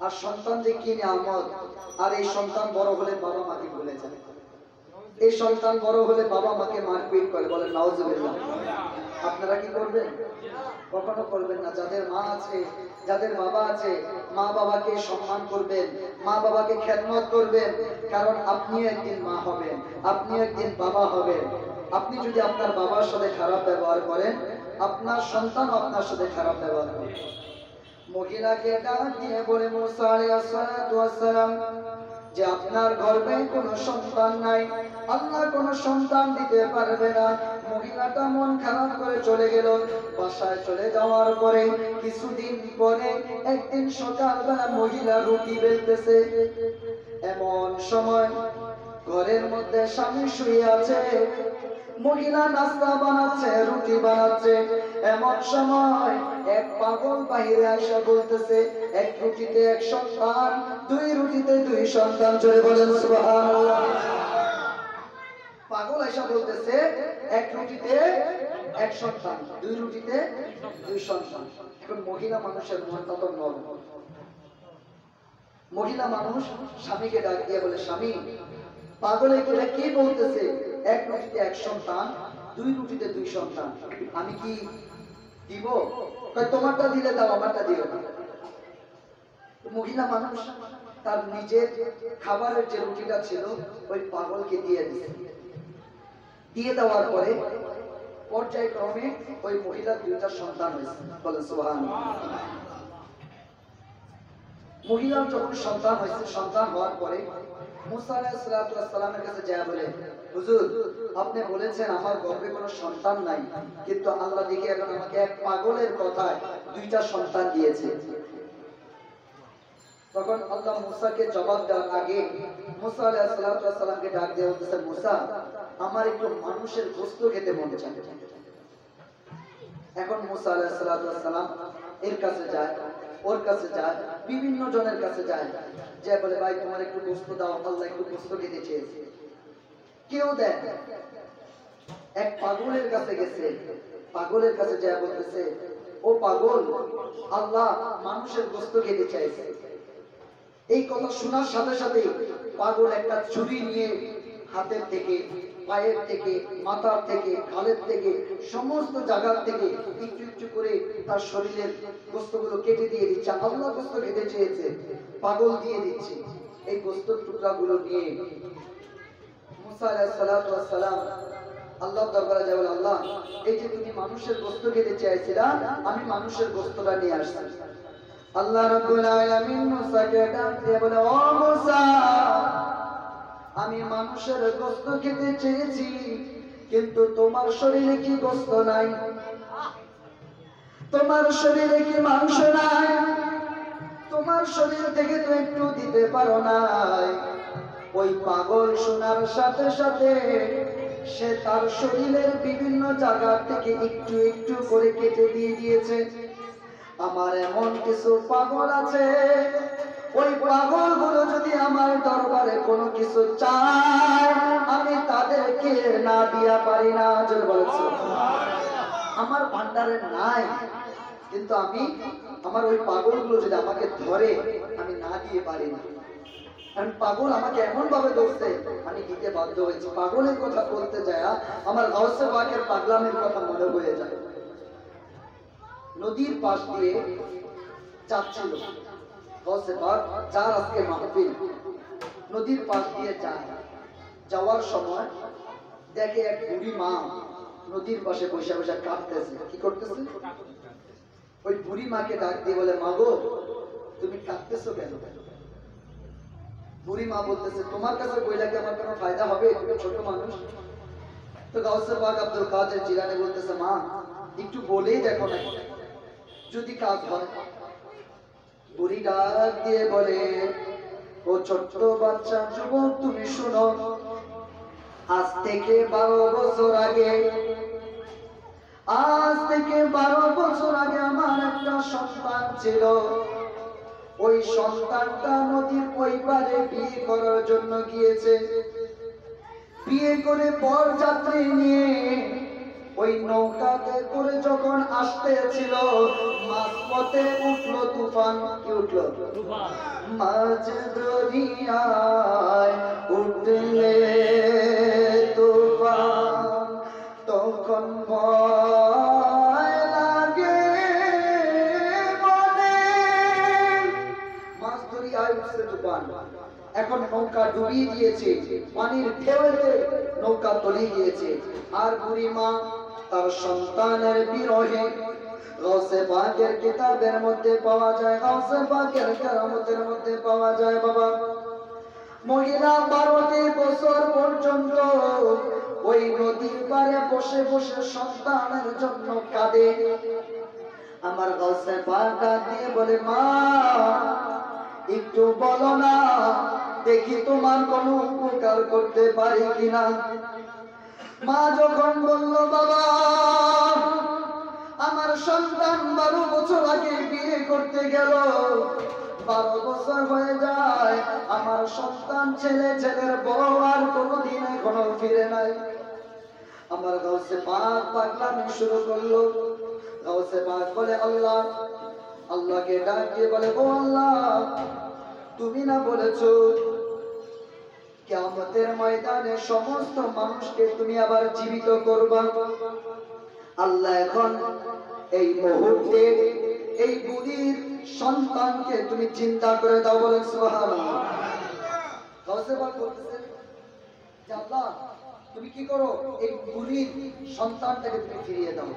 আর সন্তান যে কি নিয়ামত, আর এই সন্তান বড় হলে বাবা মাকে ভুলে যায়। এই সন্তান বড় হলে বাবা মাকে মারপিট করে, বলে নাউজুবিল্লাহ। আপনারা কি করবেন? কখনো করবেন না। যাদের মা আছে, যাদের বাবা আছে, মা বাবাকে সম্মান করবেন, মা বাবাকে খেদমত করবেন, কারণ আপনি একদিন মা হবেন, আপনি একদিন বাবা হবেন। আপনি যদি আপনার বাবার সাথে খারাপ ব্যবহার করেন, আপনার সন্তান আপনার সাথে খারাপ ব্যবহার করবে। মহিলাকে ডাক দিয়ে বলে মুসা আলাইহিস সালাতু ওয়াস সালাম যে আপনার গর্ভে কোনো সন্তান নাই, আল্লাহ কোনো সন্তান দিতে পারবে না। মহিলাটা মন খারাপ করে চলে গেল। বাসায় চলে যাওয়ার পরে কিছুদিন পরে একদিন সকালবেলা মহিলা রুটি বেলতেছে। এমন সময় ঘরের মধ্যে স্বামী শুয়ে আছে, মহিলা নাস্তা বানাচ্ছে, রুটি বানাচ্ছে। এমন সময় এক পাগল বাহিরে আসা বলতেছে এক রুটিতে এক সন্তান, 2 রুটিতে 2 সন্তান। জোরে বলেন সুবহানাল্লাহ। পাগল এসা বলতেছে এক রুটিতে এক সন্তান, 2 রুটিতে 2 সন্তান। এখন মহিলা মানুষের মনটা তো নরম। মহিলা মানুষ স্বামীকে ডাক দিয়ে বলে স্বামী পাগলে করে কি বলতেছে এক রুটিতে এক সন্তান, 2 রুটিতে 2 সন্তান, আমি কি দিব? তোমারটা দিলে দাও, আমারটা দিও না। মহিলা মানুষ তার নিজের খাবারের যে রুটিটা ছিল ওই পাগলকে দিয়ে দিয়েছে। দিয়ে দেওয়ার পরে পর্যায়ক্রমে ওই মহিলার 2টা সন্তান হয়েছে। বলেন সুবহানাল্লাহ। মহিলার যখন সন্তান হয়েছে, সন্তান হওয়ার পরে মুসা আলাইহিস সালাতু ওয়াস সালামের কাছে যায় বলে হুজুর আপনি বলেছেন আমার গর্ভে কোনো সন্তান নাই, কিন্তু আল্লাহ দেখে এখন আমাকে এক পাগলের কথায় 2টা সন্তান দিয়েছে। তখন আল্লাহ মুসাকে জবাব দেওয়ার আগে মুসা আলাইহিস সালাতু ওয়াস সালামকে ডাক দিয়ে বলতেছে মুসা আমার একটু মানুষের গোশত খেতে মন চায়। এখন মুসা আলাইহিস সালাতু ওয়াস সালাম এর কাছে যায়, ওর কাছে যায়, বিভিন্ন জনের কাছে যায়, যে বলে ভাই তোমার একটু গোশত দাও, আল্লাহ একটু গোশত খেতে চেয়েছে। কেউ দেয়। এক পাগলের কাছে গেছে, পাগলের কাছে যায় বলতেছে ও পাগল আল্লাহ মানুষের গোশত খেতে চাইছে। এই কথা শোনার সাথে সাথে পাগল একটা ছুরি নিয়ে হাতের থেকে, পায়ের থেকে, মাথার থেকে, গালের থেকে, সমস্ত জায়গার থেকে একটু একটু করে তার শরীরের গোশতগুলো কেটে দিয়ে দিচ্ছে। আল্লাহ গোশত খেতে চেয়েছে, পাগল দিয়ে দিচ্ছে। এই গোশতের টুকরাগুলো নিয়ে মুসা আলাইহিস সালাতু ওয়াস সালাম আল্লাহর দরবারে যায় বলে আল্লাহ এই যে তুমি মানুষের গোশত খেতে চাইছিলা, আমি মানুষের গোশতটা নিয়ে আসছি। আল্লাহ রাব্বুল আলামিন মুসাকে ডাক দিয়ে বলে ও মুসা আমি মানুষের গোশত খেতে চেয়েছি, কিন্তু তোমার শরীরে কি গোশত নাই? তোমার শরীরে কি মাংস নাই? তোমার শরীর থেকে তো একটু দিতে পারো নাই। ওই পাগল শোনার সাথে সাথে সে তার শরীরের বিভিন্ন জায়গা থেকে একটু একটু করে কেটে দিয়ে দিয়েছে। আমার এমন কিছু পাগল আছে, ওই পাগলগুলো যদি আমার দরবারে কোনো কিছু চায় আমি তাদেরকে না দিয়া পারি না। জোরে বলেছে আমার ভান্ডারে নাই, কিন্তু আমি আমার ওই পাগলগুলো যদি আমাকে ধরে আমি না দিয়ে পারি না, কারণ পাগল আমাকে এমন ভাবে ধরছে আমি দিতে বাধ্য হয়েছি। পাগলের কথা বলতে যায় আমার গাউসে পাকের পাগলামের কথা মনে হয়ে যায়। নদীর পাশ দিয়ে যাচ্ছিল গাউসে পাক, যার আজকে মাহফিল, নদীর পাশ দিয়ে যায়। যাওয়ার সময় দেখে এক বুড়ি মা নদীর পাশে বসে বসে কাঁদতেছে। কি করতেছে? ওই বুড়ি মাকে ডাক দিয়ে বলে, মা গো, তুমি কাঁদতেছো কেন? বুড়ি মা বলতেছে, তোমার কাছে বইলা কি আমার কোনো ফায়দা হবে? তুমি ছোট মানুষ। তো গাউসে পাক আব্দুল কাদের জিলানী বলতেছে, মা একটু বলেই দেখো না, যদি কাজ হয়। বুড়ি ডাক দিয়ে বলে, ও ছোট্ট বাচ্চা যুবক, তুমি শুনো, আজ থেকে 12 বছর আগে, আজ থেকে 12 বছর আগে আমার একটা সন্তান ছিল। ওই সন্তানটা নদীর ওই পারে বিয়ে করার জন্য গিয়েছে। বিয়ে করে বরযাত্রী নিয়ে ওই নৌকাতে করে যখন আসতেছিল, মাঝপথে উঠলো তুফান। কি উঠলো? মাঝ দরিয়ায় উঠলে তুফান, তখন ভয় লাগে মনে। মাঝ দরিয়ায় উঠছে তুফান, এখন নৌকা ডুবিয়ে দিয়েছে, পানির ঢেউতে নৌকা তলিয়ে গিয়েছে। আর বুড়ি মা তার সন্তানের বিরহে, গাউসে পাকের কিতাবের মধ্যে পাওয়া যায়, গাউসে পাকের কেরামতের মধ্যে পাওয়া যায়, বাবা মহিলা 12 বছর পর্যন্ত ওই নদীর পাড়ে বসে বসে সন্তানের জন্য কাঁদে। আমার গাউসে পাক দিয়ে বলে, মা একটু বলো না, দেখি তোমার কোনো উপকার করতে পারি কিনা। মা যখন বলল, বাবা আমার সন্তান 12 বছর আগে বিয়ে করতে গেল, 12 বছর হয়ে যায়, আমার সন্তান ছেলের বউ আর কোনোদিন এখনো ফিরে নাই। আমার গাউসে পাক পাগলামি শুরু করলো। গাউসে পাক বলে, আল্লাহ, আল্লাহকে ডাক দিয়ে বলে, ও আল্লাহ, তুমি না বলেছো কিয়ামতের ময়দানে সমস্ত মানুষকে তুমি আবার জীবিত করবা। আল্লাহ এখন এই মুহূর্তে এই বুড়ির সন্তানকে তুমি চিন্তা করে দাও, বলে সুবহানাল্লাহ। গাউসে পাক বলতেছে যে আল্লাহ তুমি কি করো, এই বুড়ির সন্তানটাকে তুমি ফিরিয়ে দাও।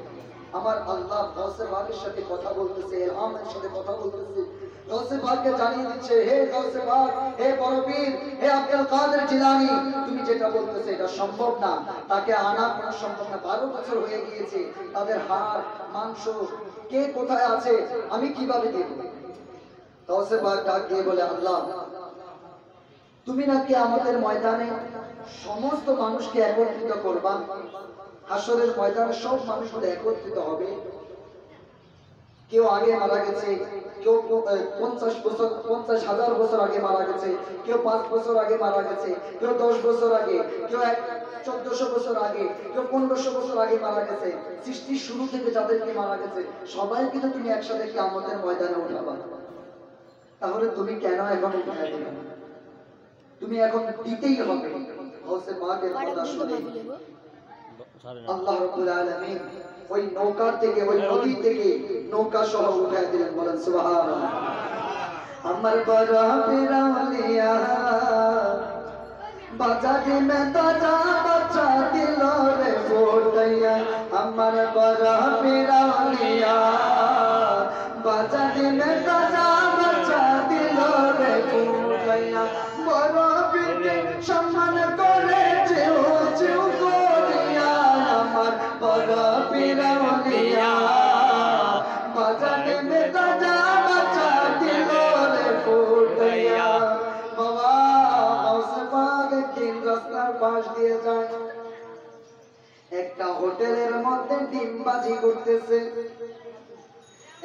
আমার আল্লাহ গাউসে পাকের সাথে কথা বলতেছে, ইলহামের সাথে কথা বলতেছে, গাউসে পাককে জানিয়ে দিচ্ছে, হে গাউসে পাক, হে বড় পীর, হে আব্দুল কাদের জিলানী, তুমি যেটা বলতেছো এটা সম্ভব না, তাকে আনা কোনো সম্ভব না। 12 বছর হয়ে গিয়েছে, তাদের হাড় মাংস কে কোথায় আছে আমি কিভাবে দেব? গাউসে পাক ডাক দিয়ে বলে, আল্লাহ তুমি নাকি আমাদের ময়দানে সমস্ত মানুষকে একত্রিত করবা, হাসরের ময়দানে সব মানুষগুলো একত্রিত হবে। কেউ আগে মারা গেছে, কেউ 50,000 বছর আগে মারা গেছে, কেউ 5 বছর আগে মারা গেছে, কেউ 10 বছর আগে, কেউ 1400 বছর আগে, কেউ 1500 বছর আগে মারা গেছে। সৃষ্টির শুরু থেকে যাদেরকে মারা গেছে সবাইকে তো তুমি একসাথে কিয়ামতের ময়দানে উঠাবা, তাহলে তুমি কেন এখন উঠায় দিবে? তুমি এখন দিতেই হবে। গাউসে পাকের কথা শুনে আল্লাহ রাব্বুল আলামিন ওই নৌকা থেকে, ওই নদী থেকে নৌকা সহ উঠায় দিলেন, বলেন সুবহানাল্লাহ। আমার বড় পিরালিয়া বাজারে মে তাজা বাচ্চা দিল রে ফোটাইয়া, আমার বড় পিরালিয়া বাজারে মে তাজা বাচ্চা দিল রে ফোটাইয়া, বড় পিতে সম্মান করে যেও যেও করিয়া, আমার বড় পিরালিয়া বাজারে মে তাজা বাচ্চা দিল রে ফোটাইয়া। বাবা গাউসে পাক একদিন রাস্তার পাশ দিয়ে যায়, একটা হোটেলের মধ্যে ডিমবাজি করতেছে।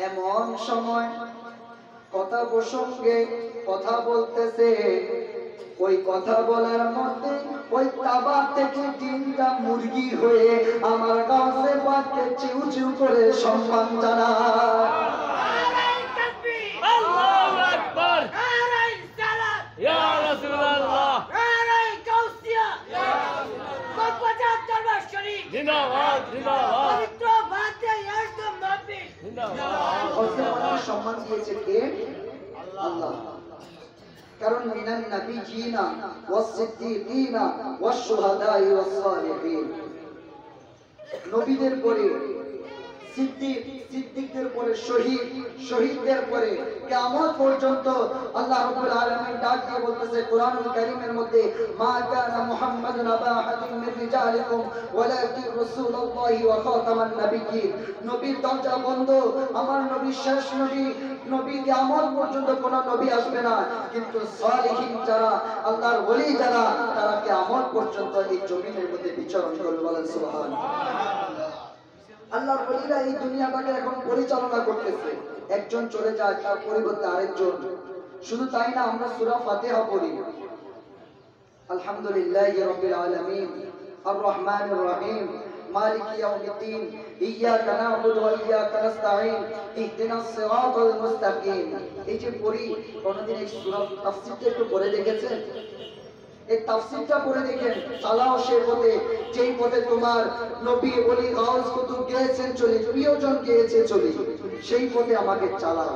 এমন সময় কথা প্রসঙ্গে কথা বলতেছে, ওই কথা বলার মধ্যে ওই তাবা থেকে 3টা মুরগি হয়ে আমার গাউসে পাককে চিউ চিউ করে সম্মান জানায়। সম্মান দিয়েছে কে? আল্লাহ। কারণ মিনান নাবিয়িনা ওয়াস সিদ্দিকিনা ওয়াস শুহাদাই ওয়াস সালিহিন, নবীদের পরে সিদ্দিক, সিদ্দিকদের পরে শহীদ, শহীদদের পরে কিয়ামত পর্যন্ত আল্লাহ রাব্বুল আলামিন ডাক দিয়ে বলতেছে কোরআনুল কারীমের মধ্যে, মা কানা মুহাম্মাদুন আবা আহাদিন মিন রিজালিকুম ওয়ালাকিন রাসূলুল্লাহি ওয়া খাতামান নাবিয়্যিন। নবীর দরজা বন্ধ, আমার নবী শেষ নবী, নবী কিয়ামত পর্যন্ত কোন নবী আসবে না, কিন্তু সালিহিন যারা, আল্লাহর ওলি যারা, তারা কিয়ামত পর্যন্ত এই জমিনের মধ্যে বিচরণ করবে। বলেন সুবহানাল্লাহ। আল্লাহর ওলিরা এই দুনিয়াটাকে এখন পরিচালনা করতেছে, একজন চলে যায় তার পরিবর্তে আরেকজন। শুধু তাই না, আমরা সূরা ফাতিহা পড়ি, আলহামদুলিল্লাহি রাব্বিল আলামিন আর রহমানির রহিম মালিকি ইয়াউমিদ্দিন ইয়্যাকা না'বুদু ওয়া ইয়্যাকা নাস্তাঈন ইহদিনাস সিরাতাল মুস্তাকিম। এই যে পড়ি, কোনদিন এই সূরা তাফসীরটা একটু পড়ে দেখেছেন? এই তাফসীরটা পড়ে দেখেন, চালাও সে পথে যেই পথে তোমার নবী ওলি গাউস কুতুব গিয়েছেন চলে, প্রিয়জন গিয়েছে চলে, সেই পথে আমাকে চালাও।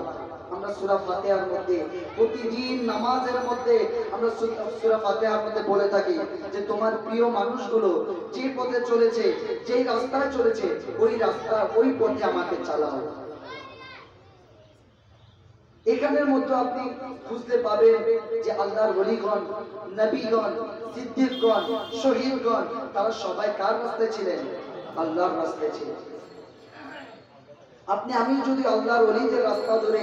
আমরা সূরা ফাতিহার মধ্যে প্রতিদিন নামাজের মধ্যে আমরা সূরা ফাতিহার মধ্যে বলে থাকি যে তোমার প্রিয় মানুষগুলো যে পথে চলেছে, যেই রাস্তায় চলেছে, ওই রাস্তা, ওই পথে আমাকে চালাও। এখানের মধ্যে আপনি বুঝতে পাবেন যে আল্লাহর ওলিগণ, নবীগণ, সিদ্দিকগণ, শহীদগণ, তারা সবাই কার রাস্তায় ছিলেন? আল্লাহর রাস্তায় ছিলেন। আপনি আমি যদি আল্লাহর ওলিদের রাস্তা ধরে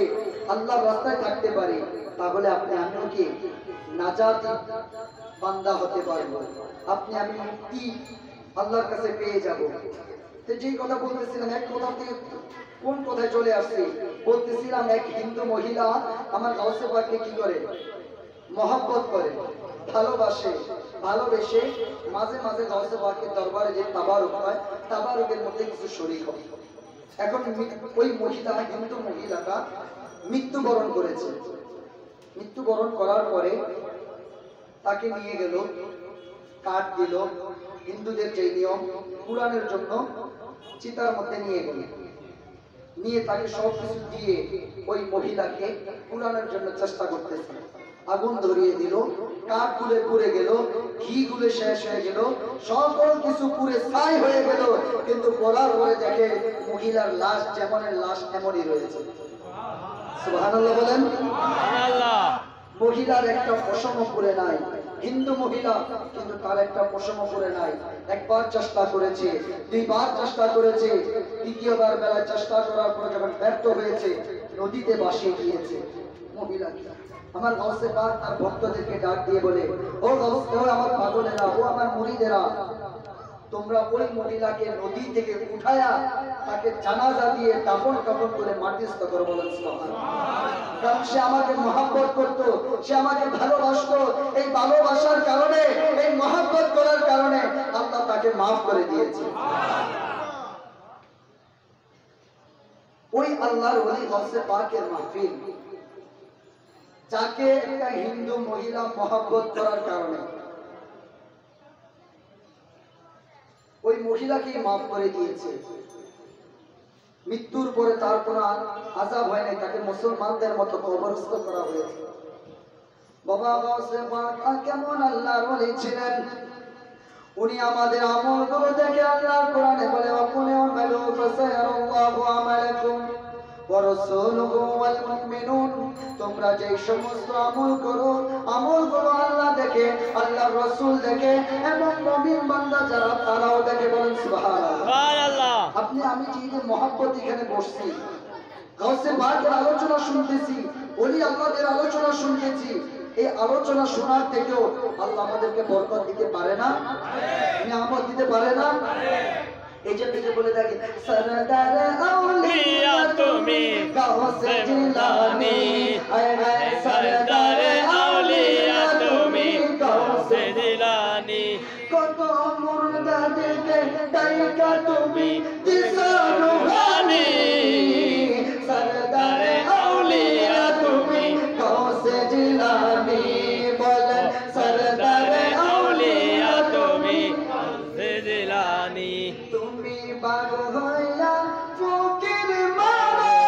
আল্লাহর রাস্তায় থাকতে পারি, তাহলে আপনি আমিও কি নাজাত বান্দা হতে পারবো, আপনি আমি মুক্তি আল্লাহর কাছে পেয়ে যাব। তো যেই কথা বলতেছিলাম, এক কথা থেকে কোন কথায় চলে আসছে, বলতেছিলাম এক হিন্দু মহিলা আমার গাউসে পাককে কি করে? মহব্বত করে, ভালোবাসে, ভালোবেসে মাঝে মাঝে গাউসে পাকের দরবারে যে তাবারুক হয়, তাবারুকের মধ্যে কিছু শরীক হয়। এখন ওই মহিলা, হিন্দু মহিলাটা মৃত্যুবরণ করেছে। মৃত্যুবরণ করার পরে তাকে নিয়ে গেল, কাঠ দিল, হিন্দুদের যে নিয়ম পুরাণের জন্য চিতার মধ্যে নিয়ে গেল, নিয়ে তাকে সব কিছু দিয়ে ওই মহিলাকে পুরানোর জন্য চেষ্টা করতেছে। আগুন ধরিয়ে দিল, কাঠ গুলে পুড়ে গেল, ঘি গুলে শেষ হয়ে গেল, সকল কিছু পুড়ে ছাই হয়ে গেল, কিন্তু পড়ার পরে দেখে মহিলার লাশ যেমনের লাশ এমনই রয়েছে। সুবহানাল্লাহ বলেন। সুবহানাল্লাহ। মহিলার একটা পশমও পুড়ে নাই, হিন্দু মহিলা, কিন্তু তার একটা পশমও পুড়ে নাই। একবার চেষ্টা করেছে, দুইবার চেষ্টা করেছে, তৃতীয়বার বেলায় চেষ্টা করার পর যখন ব্যর্থ হয়েছে, নদীতে ভাসিয়ে দিয়েছে মহিলাকে। আমার গাউসে পাক তার ভক্তদেরকে ডাক দিয়ে বলে, ও গাউস, ও আমার পাগলেরা, ও আমার মুরিদেরা, তোমরা ওই মহিলাকে নদী থেকে উঠায়া তাকে জানাজা দিয়ে দাফন কাফন করে মাটিস্থ করো। বলেন সুবহানাল্লাহ। কারণ সে আমাকে মহব্বত করতো, সে আমাকে ভালোবাসতো, এই ভালোবাসার কারণে, এই মহব্বত করার কারণে আল্লাহ তাকে মাফ করে দিয়েছে। ওই আল্লাহর ওলি গাউসে পাকের মাহফিল, যাকে একটা হিন্দু মহিলা মহব্বত করার কারণে ওই মহিলাকে মাফ করে দিয়েছে। মৃত্যুর পরে তার কোনো আযাব হয় নাই, তাকে মুসলমানদের মতো কবরস্থ করা হয়েছে। বাবা গাউসে পাক কেমন আল্লাহর ওলি ছিলেন, উনি আমাদের আমলগুলো দেখে আল্লাহর কোরআনে বলে, ওয়াকুল আমালু ফাসায়ারাল্লাহু আমালাকুম ওয়া রাসূলুহু ওয়াল মুমিনুন। তোমরা যে সমস্ত আমল করো, আমলগুলো আল্লাহ দেখে, আল্লাহর রাসূল দেখে, এবং মুমিন বান্দা যারা তারাও দেখে। বলেন সুবহানাল্লাহ। সুবহানাল্লাহ। আপনি আমি যে মহব্বত এখানে বসছি, গাউসে পাকের আলোচনা শুনতেছি, ওলি আল্লাহদের আলোচনা শুনতেছি, এই আলোচনা শোনার থেকেও আল্লাহ আমাদেরকে বরকত দিতে পারে না, নিয়ামত দিতে পারে না। এই জন্য যে বলে থাকি, সরদার আউলিয়া তুমি গাউসে জিলানী, সরদার আউলিয়া তুমি গাউসে জিলানী, কত মুর্দাদেরকে ডাইকা তুমি দিছো রুহানি, সরদার আউলিয়া তুমি গাউসে জিলানী। বলেন সরদার আউলিয়া তুমি গাউসে জিলানী, তুমি বারো হইয়া ফকির মারে,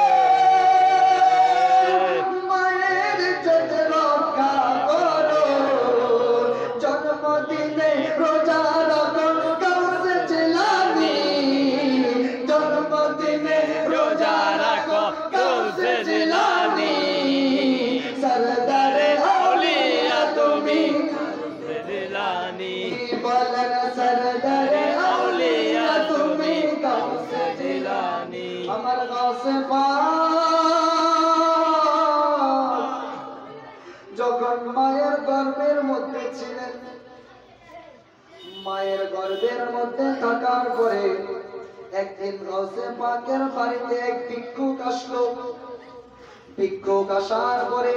গর্বের মধ্যে থাকার পরে একদিন গাউসে পাকের বাড়িতে এক ভিক্ষুক আসলো। ভিক্ষুক আসার পরে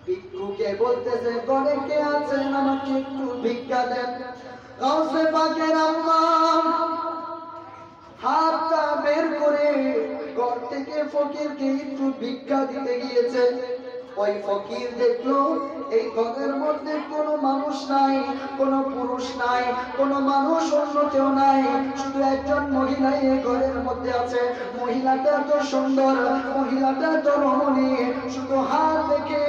ভিক্ষুকে বলতেছে, ঘরে কে আছেন, আমাকে একটু ভিক্ষা দেন। গাউসে পাকের আম্মা হাতটা বের করে ঘর থেকে ফকিরকে একটু ভিক্ষা দিতে গিয়েছে। ওই ফকির দেখলো এই ঘরের মধ্যে কোনো মানুষ নাই, কোনো পুরুষ নাই, কোনো মানুষ অন্য কেউ নাই, শুধু একজন মহিলা এই ঘরের মধ্যে আছে। মহিলাটা তো সুন্দর, মহিলাটা তো রমণী। শুধু হাত দেখে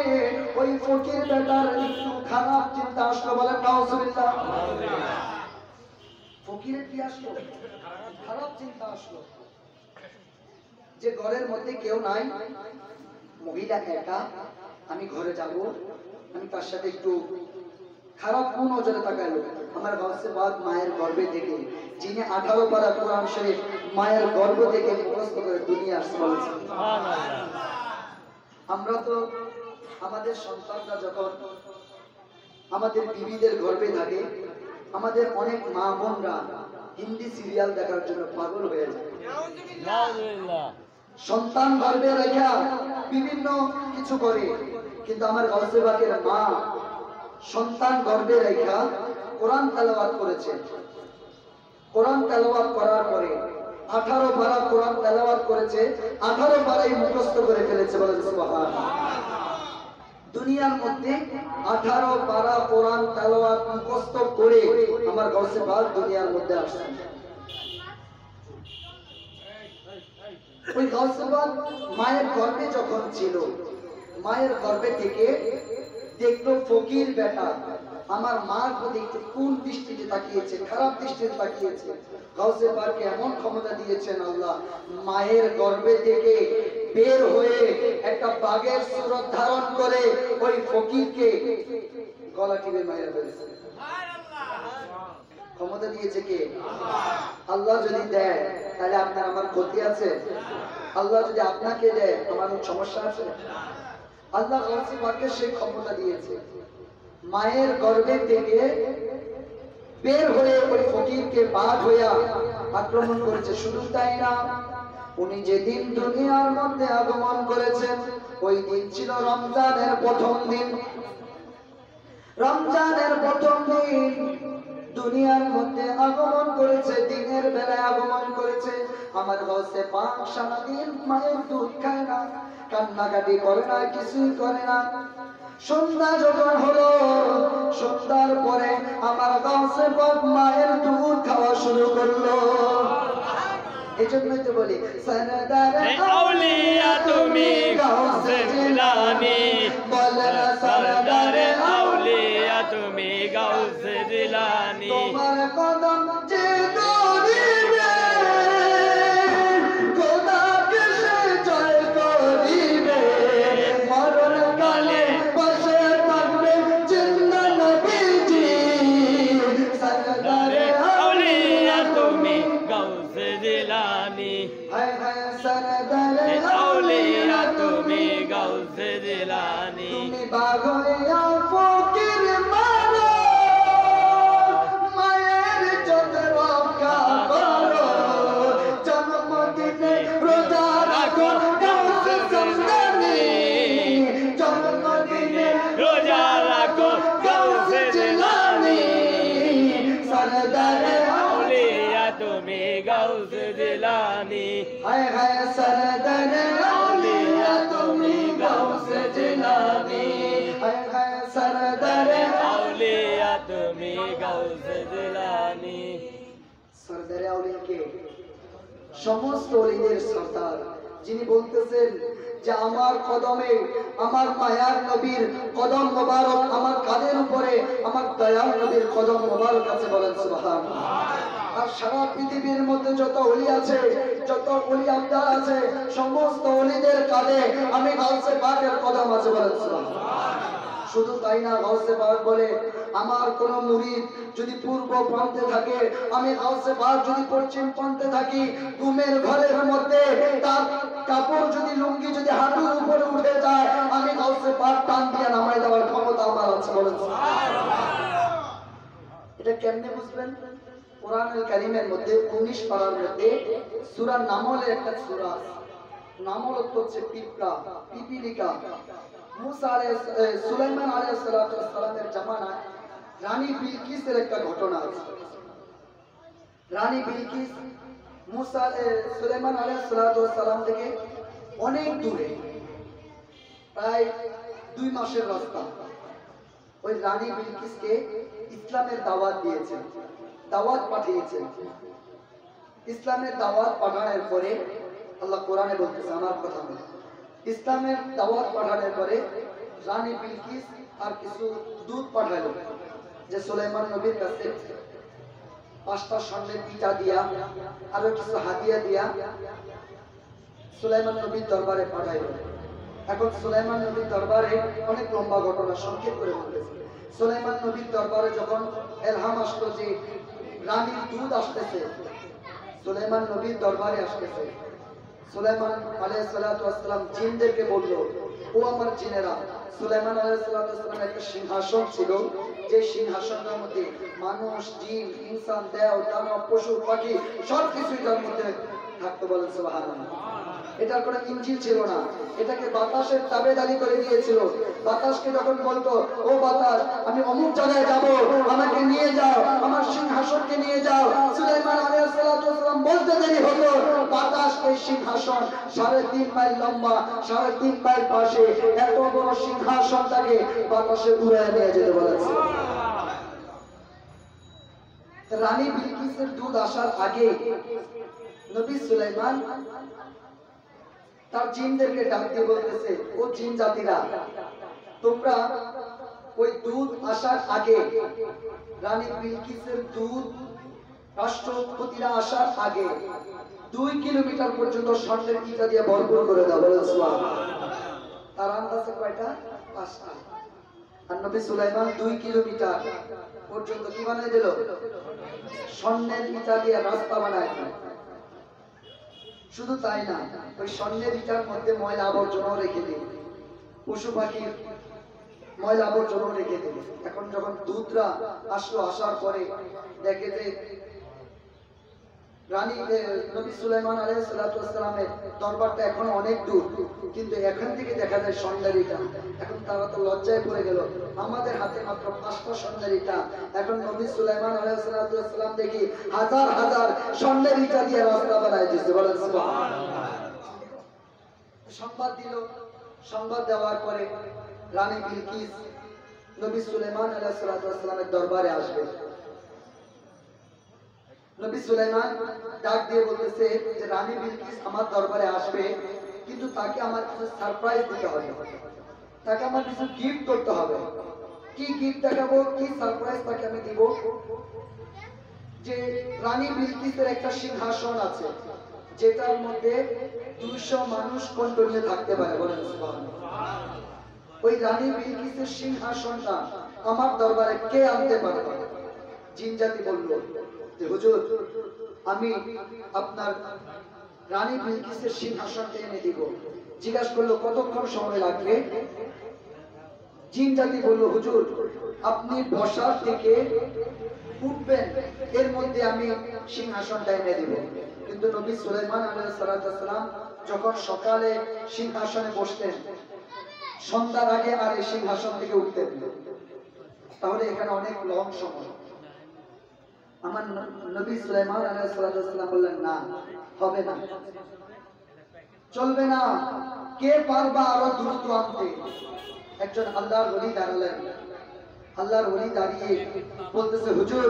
ওই ফকির বেটার একটু খারাপ চিন্তা আসলো। বলেন নাউজুবিল্লাহ। ফকিরের কি আসলো? খারাপ চিন্তা আসলো যে ঘরের মধ্যে কেউ নাই, মহিলা একা, আমি ঘরে যাব, আমি তার সাথে একটু খারাপ কোন নজরে তাকাইলো। আমার গাউসে পাক মায়ের গর্ভে থেকে, যিনি 18 পারা কোরআন শরীফ মায়ের গর্ভ থেকে মুখস্থ করে দুনিয়া আসছে। আমরা তো আমাদের সন্তানরা যখন আমাদের বিবিদের গর্ভে থাকে, আমাদের অনেক মা বোনরা হিন্দি সিরিয়াল দেখার জন্য পাগল হয়ে যায়। সন্তান গর্ভে রেখা বিভিন্ন কিছু করে, কিন্তু আমার গাউসে পাকের মা সন্তান গর্ভে রেখা কোরআন তেলাওয়াত করেছে। কোরআন তেলাওয়াত করার পরে 18 পারা কোরআন তেলাওয়াত করেছে, 18 পারাই মুখস্থ করে ফেলেছে। বলে সুবহানাল্লাহ। দুনিয়ার মধ্যে 18 পারা কোরআন তেলাওয়াত মুখস্থ করে আমার গাউসে পাক দুনিয়ার মধ্যে আসছে। ওই গাউসে পাক মায়ের গর্ভে যখন ছিল, মায়ের গর্ভে থেকে দেখলো ফকির বেটা আমার মার প্রতি একটু কোন দৃষ্টিতে তাকিয়েছে, খারাপ দৃষ্টিতে তাকিয়েছে। গাউসে পাককে এমন ক্ষমতা দিয়েছেন আল্লাহ, মায়ের গর্ভে থেকে বের হয়ে একটা বাঘের সুরত ধারণ করে ওই ফকিরকে গলা টিপে মেরে ফেলেছে। ক্ষমতা দিয়েছে কে? আল্লাহ যদি দেয় তাহলে আপনার আমার ক্ষতি আছে? আল্লাহ যদি আপনাকে দেয় আমার সমস্যা আছে? আল্লাহ গাউসে পাককে সেই ক্ষমতা দিয়েছে। মায়ের গর্ভে থেকে বের হয়ে ওই ফকিরকে বাঘ হইয়া আক্রমণ করেছে। শুধু তাই না, উনি যেদিন দুনিয়ার মধ্যে আগমন করেছেন ওই দিন ছিল রমজানের প্রথম দিন। রমজানের প্রথম দিন দুনিয়ার মধ্যে আগমন করেছে, দিনের বেলায় আগমন করেছে। আমার গাউসে পাক সারাদিন মায়ের দুধ খায় না, কান্নাকাটি করে না, কিছুই করে না। সন্ধ্যা যখন হলো, সন্ধ্যার পরে আমার গাউসে পাক মায়ের দুধ খাওয়া শুরু করলো। এই জন্যই তো বলি সরদারে আউলিয়া তুমি গাউসে জিলানী, বলে না সরদারে আউলিয়া তুমি গাউসে জিলানী। তোমার কদম যে দরিবে খোদাকে সে জয় করিবে, মরণ কালে বসে থাকবে জিন্দা নবীজি। সরদারে আউলিয়া তুমি গাউসে জিলানী, হায় হায় সরদারে আউলিয়া তুমি গাউসে জিলানী। তুমি বাঘ হইয়া ফকির মারো, মায়ের যত রক্ষা করো, জন্মদিনে রোজা রাখো গাউসে জিলানী, জন্মদিনে রোজা রাখো গাউসে জিলানী। সরদারে আউলিয়া তুমি গাউসে জিলানী, হায় হায় সরদারে আউলিয়া তুমি গাউসে জিলানী, হায় হায় সরদারে আউলিয়া তুমি গাউসে জিলানী। সরদারে আউলিয়া কে? সমস্ত ওলিদের সরদার, যিনি বলতেছেন যে আমার কদমে, আমার মায়ার নবীর কদম মোবারক আমার কাঁধের উপরে, আমার দয়াল নবীর কদম মোবারক আছে। বলেন সুবহানাল্লাহ। আর সারা পৃথিবীর মধ্যে যত ওলি আছে, যত ওলি আবদার আছে, সমস্ত ওলিদের কাঁধে আমি গাউসে পাকের কদম আছে। বলেন সুবহানাল্লাহ। শুধু তাই না, গাউসে পাক বলে আমার কোন মুরিদ যদি পূর্ব প্রান্তে থাকে, আমি গাউসে পাক যদি পশ্চিম প্রান্তে থাকি, ঘুমের ঘরের মধ্যে তার কাপড় যদি লুঙ্গি যদি হাঁটুর উপরে উঠে যায়, আমি গাউসে পাক টান দিয়ে নামাই দেওয়ার ক্ষমতা আমার আছে। বলেন এটা কেমনে বুঝবেন? কোরআনুল কারীমের মধ্যে 19 পারার মধ্যে সূরা নামলের একটা সূরা আছে। নামল হচ্ছে পিঁপড়া, পিপীলিকা। সুলাইমান আলাইহিস সালামের জামানায় রানী বিলকিসের একটা ঘটনা আছে। রানী বিলকিস সুলাইমান আলাইহিস সালাম থেকে অনেক দূরে, প্রায় 2 মাসের রাস্তা। ওই রানী বিলকিসকে ইসলামের দাওয়াত দিয়েছেন, দাওয়াত পাঠিয়েছেন। ইসলামের দাওয়াত পাঠানোর পরে আল্লাহ কোরআনে বলতেছে, আমার কথা না, ইসলামের দাওয়াত পাঠানোর পরে রানী বিলকিস আর কিছু দুধ পাঠালো, যে সুলাইমান নবীর কাছে 5টা স্বর্ণের ইটা দিয়া আরো কিছু হাদিয়া দিয়া সুলাইমান নবীর দরবারে পাঠাইল। এখন সুলাইমান নবীর দরবারে অনেক লম্বা ঘটনা, সংক্ষেপ করে বলতেছে। সুলাইমান নবীর দরবারে যখন এলহাম আসলো যে রানীর দুধ আসতেছে, সুলাইমান নবীর দরবারে আসতেছে, সুলাইমান আলাইহিস সালাম জিনদেরকে বলল, ও আমার জিনেরা, সুলাইমান আলাইহিস সালামের একটা সিংহাসন ছিল, যে সিংহাসনের মধ্যে মানুষ, জিন, ইনসান, দেও, দানব, পশু, পাখি সবকিছুই তার মধ্যে থাকতো। বলেন সুবহানাল্লাহ। এটার কোনো ইঞ্জিন ছিল না, এটাকে বাতাসের তাবেদারি করে দিয়েছিল। বাতাসকে যখন বলতো, ও বাতাস, আমি অমুক জায়গায় যাব, আমাকে নিয়ে যাও, আমার সিংহাসনকে নিয়ে যাও, সুলাইমান আলাইহিস সালাম বলতে দেরি হতো, বাতাসকে সিংহাসন 3.5 মাইল লম্বা, 3.5 মাইল পাশে, এত বড় সিংহাসনটাকে বাতাসে উড়িয়ে নিয়ে যেতে বলেছে। রানী বিলকিসের দুধ আসার আগে নবী সুলাইমান তার জিনদেরকে ডাক দিয়ে বলতেছে, ও জিন জাতিরা, তোমরা ওই দুধ আসার আগে, রানী বিলকিসের দুধ রাষ্ট্রপতিরা আসার আগে 2 কিলোমিটার পর্যন্ত স্বর্ণের ইটা দিয়ে ভরপুর করে দাও। বলেন সুবহানাল্লাহ। তার আন্দাজে কয়টা? 5টা। আর নবী সুলাইমান 2 কিলোমিটার পর্যন্ত কি বানিয়ে দিল? স্বর্ণের ইটা দিয়ে রাস্তা বানায়। শুধু তাই না, ওই স্বর্ণের ইটার মধ্যে ময়লা আবর্জনাও রেখে দিল, পশু পাখির ময়লা আবর্জনাও রেখে দিল। এখন যখন দুধরা আসলো, আসার পরে দেখে যে রানী নবী সুলাইমান আলাইহিস সালামের দরবারটা এখন অনেক দূর, কিন্তু এখান থেকে দেখা যায় স্বর্ণের ইটা। এখন তারা তো লজ্জায় পড়ে গেল, আমাদের হাতে মাত্র 5টা স্বর্ণের ইটা, এখন নবী সুলাইমান আলাইহিস সালাম দেখি হাজার হাজার স্বর্ণের ইটা দিয়ে রাস্তা বানায় দিয়েছে। বলেন সুবহানাল্লাহ। সংবাদ দিল, সংবাদ দেওয়ার পরে রানী বিলকিস নবী সুলাইমান আলাইহিস সালামের দরবারে আসবে। নবী সুলাইমান ডাক দিয়ে বলতেছে যে রানী বিলকিস আমার দরবারে আসবে, কিন্তু তাকে আমার কিছু সারপ্রাইজ দিতে হবে, তাকে আমার কিছু গিফট করতে হবে। কি গিফট দেখাবো, কি সারপ্রাইজ তাকে আমি দিব? যে রানী বিলকিসের একটা সিংহাসন আছে, যেটার মধ্যে 200 মানুষ কন্টিনিউ থাকতে পারে। বলেন সুবহানাল্লাহ। ওই রানী বিলকিসের সিংহাসনটা আমার দরবারে কে আনতে পারবে? জিন জাতি বলল, হুজুর, আমি আপনার রানী বিলকিসের সিংহাসনটা এনে দিব। জিজ্ঞাসা করলো, কতক্ষণ সময় লাগবে? জিন জাতি বলল, হুজুর, আপনি বসার থেকে উঠবেন, এর মধ্যে আমি সিংহাসনটা এনে দিব। কিন্তু নবী সুলাইমান আলাইহিস সালাম যখন সকালে সিংহাসনে বসতেন, সন্ধ্যার আগে আর এই সিংহাসন থেকে উঠতেন। তাহলে এখানে অনেক লং সময়। আমার নবী সুলাইমান আলাইহিস সালাম বললেন, না, হবে না, চলবে না, কে পারবা আরো দ্রুত আনতে? একজন আল্লাহর ওলি দাঁড়ালেন। আল্লাহর ওলি দাঁড়িয়ে বলতেছে, হুজুর,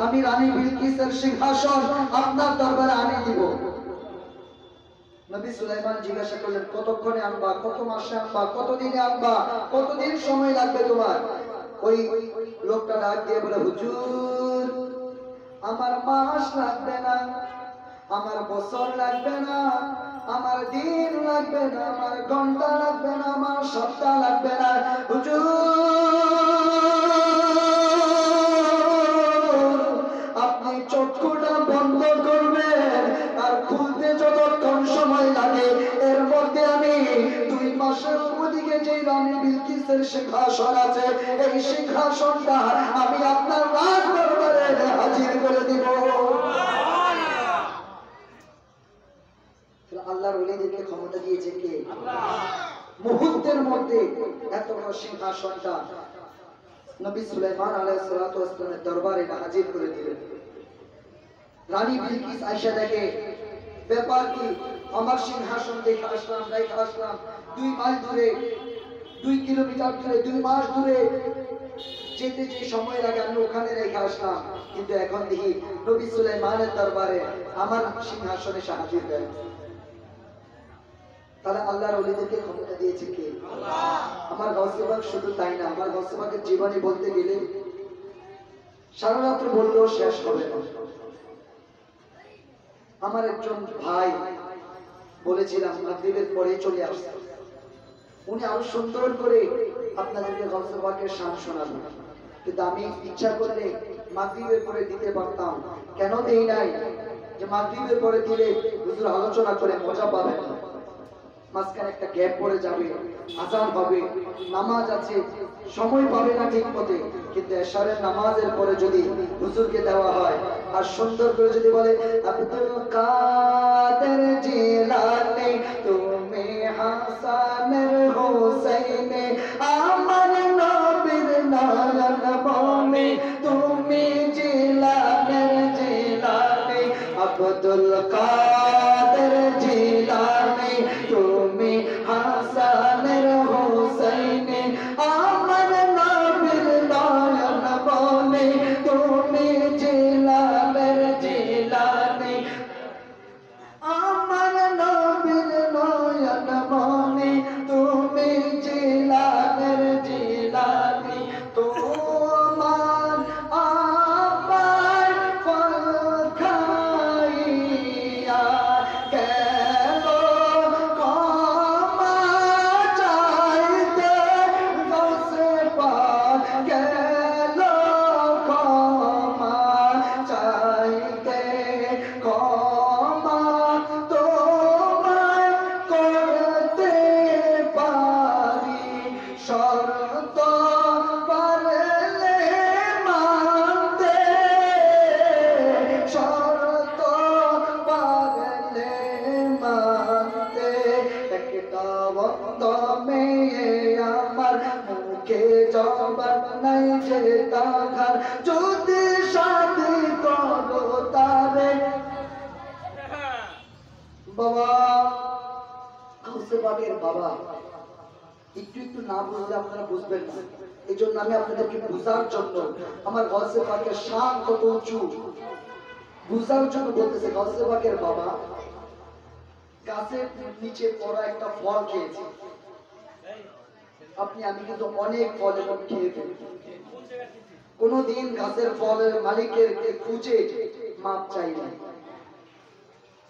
আমি রানী বিলকিসের সিংহাসন আপনার দরবারে আনি দিব। নবী সুলাইমান জিজ্ঞাসা করলেন, কতক্ষণে আনবা, কত মাসে আনবা, কতদিনে আনবা, কতদিন সময় লাগবে তোমার? ওই লোকটা ডাক দিয়ে বলে, হুজুর, আমার মাস লাগবে না, আমার বছর লাগবে না, আমার দিন লাগবে না, আমার ঘন্টা লাগবে না, আমার সপ্তাহ লাগবে না। হুজুর, আপনি চক্ষুটা বন্ধ করবেন, আর খুলতে যতক্ষণ সময় লাগে, এর মধ্যে আমি 2 মাসের ওদিকে যে রানী বিলকিসের সিংহাসন আছে, এই সিংহাসনটা আমি আপনার রাজ দরবারে এনে হাজির করে দিব। আল্লাহর ওলিদেরকে ক্ষমতা দিয়েছে কে? মুহূর্তের মধ্যে এত বড় সিংহাসনটা নবী সুলাইমান আলাইহিস সালাতু ওয়াস সালামের দরবারে হাজির করে দিলেন। রানী বিলকিস আয়েশা দেখে ব্যাপার কি, আমার সিংহাসন দেখে আসলাম, রেখে আসলাম 2 মাইল দূরে, 2 কিলোমিটার দূরে, 2 মাস দূরে যেতে যে সময় লাগে আমি ওখানে রেখে আসলাম, কিন্তু এখন দেখি নবী সুলাইমানের দরবারে আমার সিংহাসনে হাজির হয়ে। তাহলে আল্লাহর ওলিদেরকে ক্ষমতা দিয়েছে কে? আল্লাহ। আমার গাউসে পাক শুধু তাই না, আমার গাউসে পাকের জীবনে বলতে গেলে সারা রাত্র বললেও শেষ হবে না। আমার একজন ভাই বলেছিলাম মাগরিবের পরে চলে আসতে, উনি আরো সুন্দর করে আপনাদেরকে গাউসে পাকের শান শোনাবেন, কিন্তু আমি ইচ্ছা করলে মাগরিবের পরে দিতে পারতাম। কেন দেই নাই? যে মাগরিবের পরে দিলে হুজুর আলোচনা করে মজা পাবেন না, মাঝখানে একটা গ্যাপ পড়ে যাবে, আজান হবে, নামাজ আছে, সময় পাবে না ঠিক মতে। কিন্তু এশারের নামাজের পরে যদি হুজুরকে দেওয়া হয় আর সুন্দর করে যদি বলে আব্দুল কাদের জিলানী তুমি হাসানের হোসেনে আমার নবীর নয়ন মনে তুমি জিলানের জিলানী আব্দুল কাদের জিলানী তুমি হাসানের হোসেনে আমার নবীর নয়ন মনে তুমি জিলানের জিলানী আমার নবীর নয়ন মনে তুমি জিলানের জিলানী তোমার আমার খাইয়া গেল ক্ষমা চাইতে গাউসে পাক গেল ক্ষমা চাইতে ক্ষমা তোমায় করতে পারি শর্ত পারলে মানতে শর্ত পারলে মানতে একটা বন্ধ মেয়ে আমার মুখে জবান নাই যে তাহার যদি শাদি করো তারে বাবা গাউসে পাকের বাবা একটু একটু না বুঝলে আপনারা বুঝবেন না। এই জন্য আমি আপনাদেরকে বুঝার জন্য আমার গাউসে পাকের শান কত উঁচু বুঝার জন্য বলতেছে। গাউসে পাকের বাবা গাছের নিচে পড়া একটা ফল খেয়েছে, আপনি আমি কিন্তু অনেক ফল এখন খেয়ে ফেলি, কোনদিন গাছের ফলের মালিকের খুঁজে মাপ চাই না।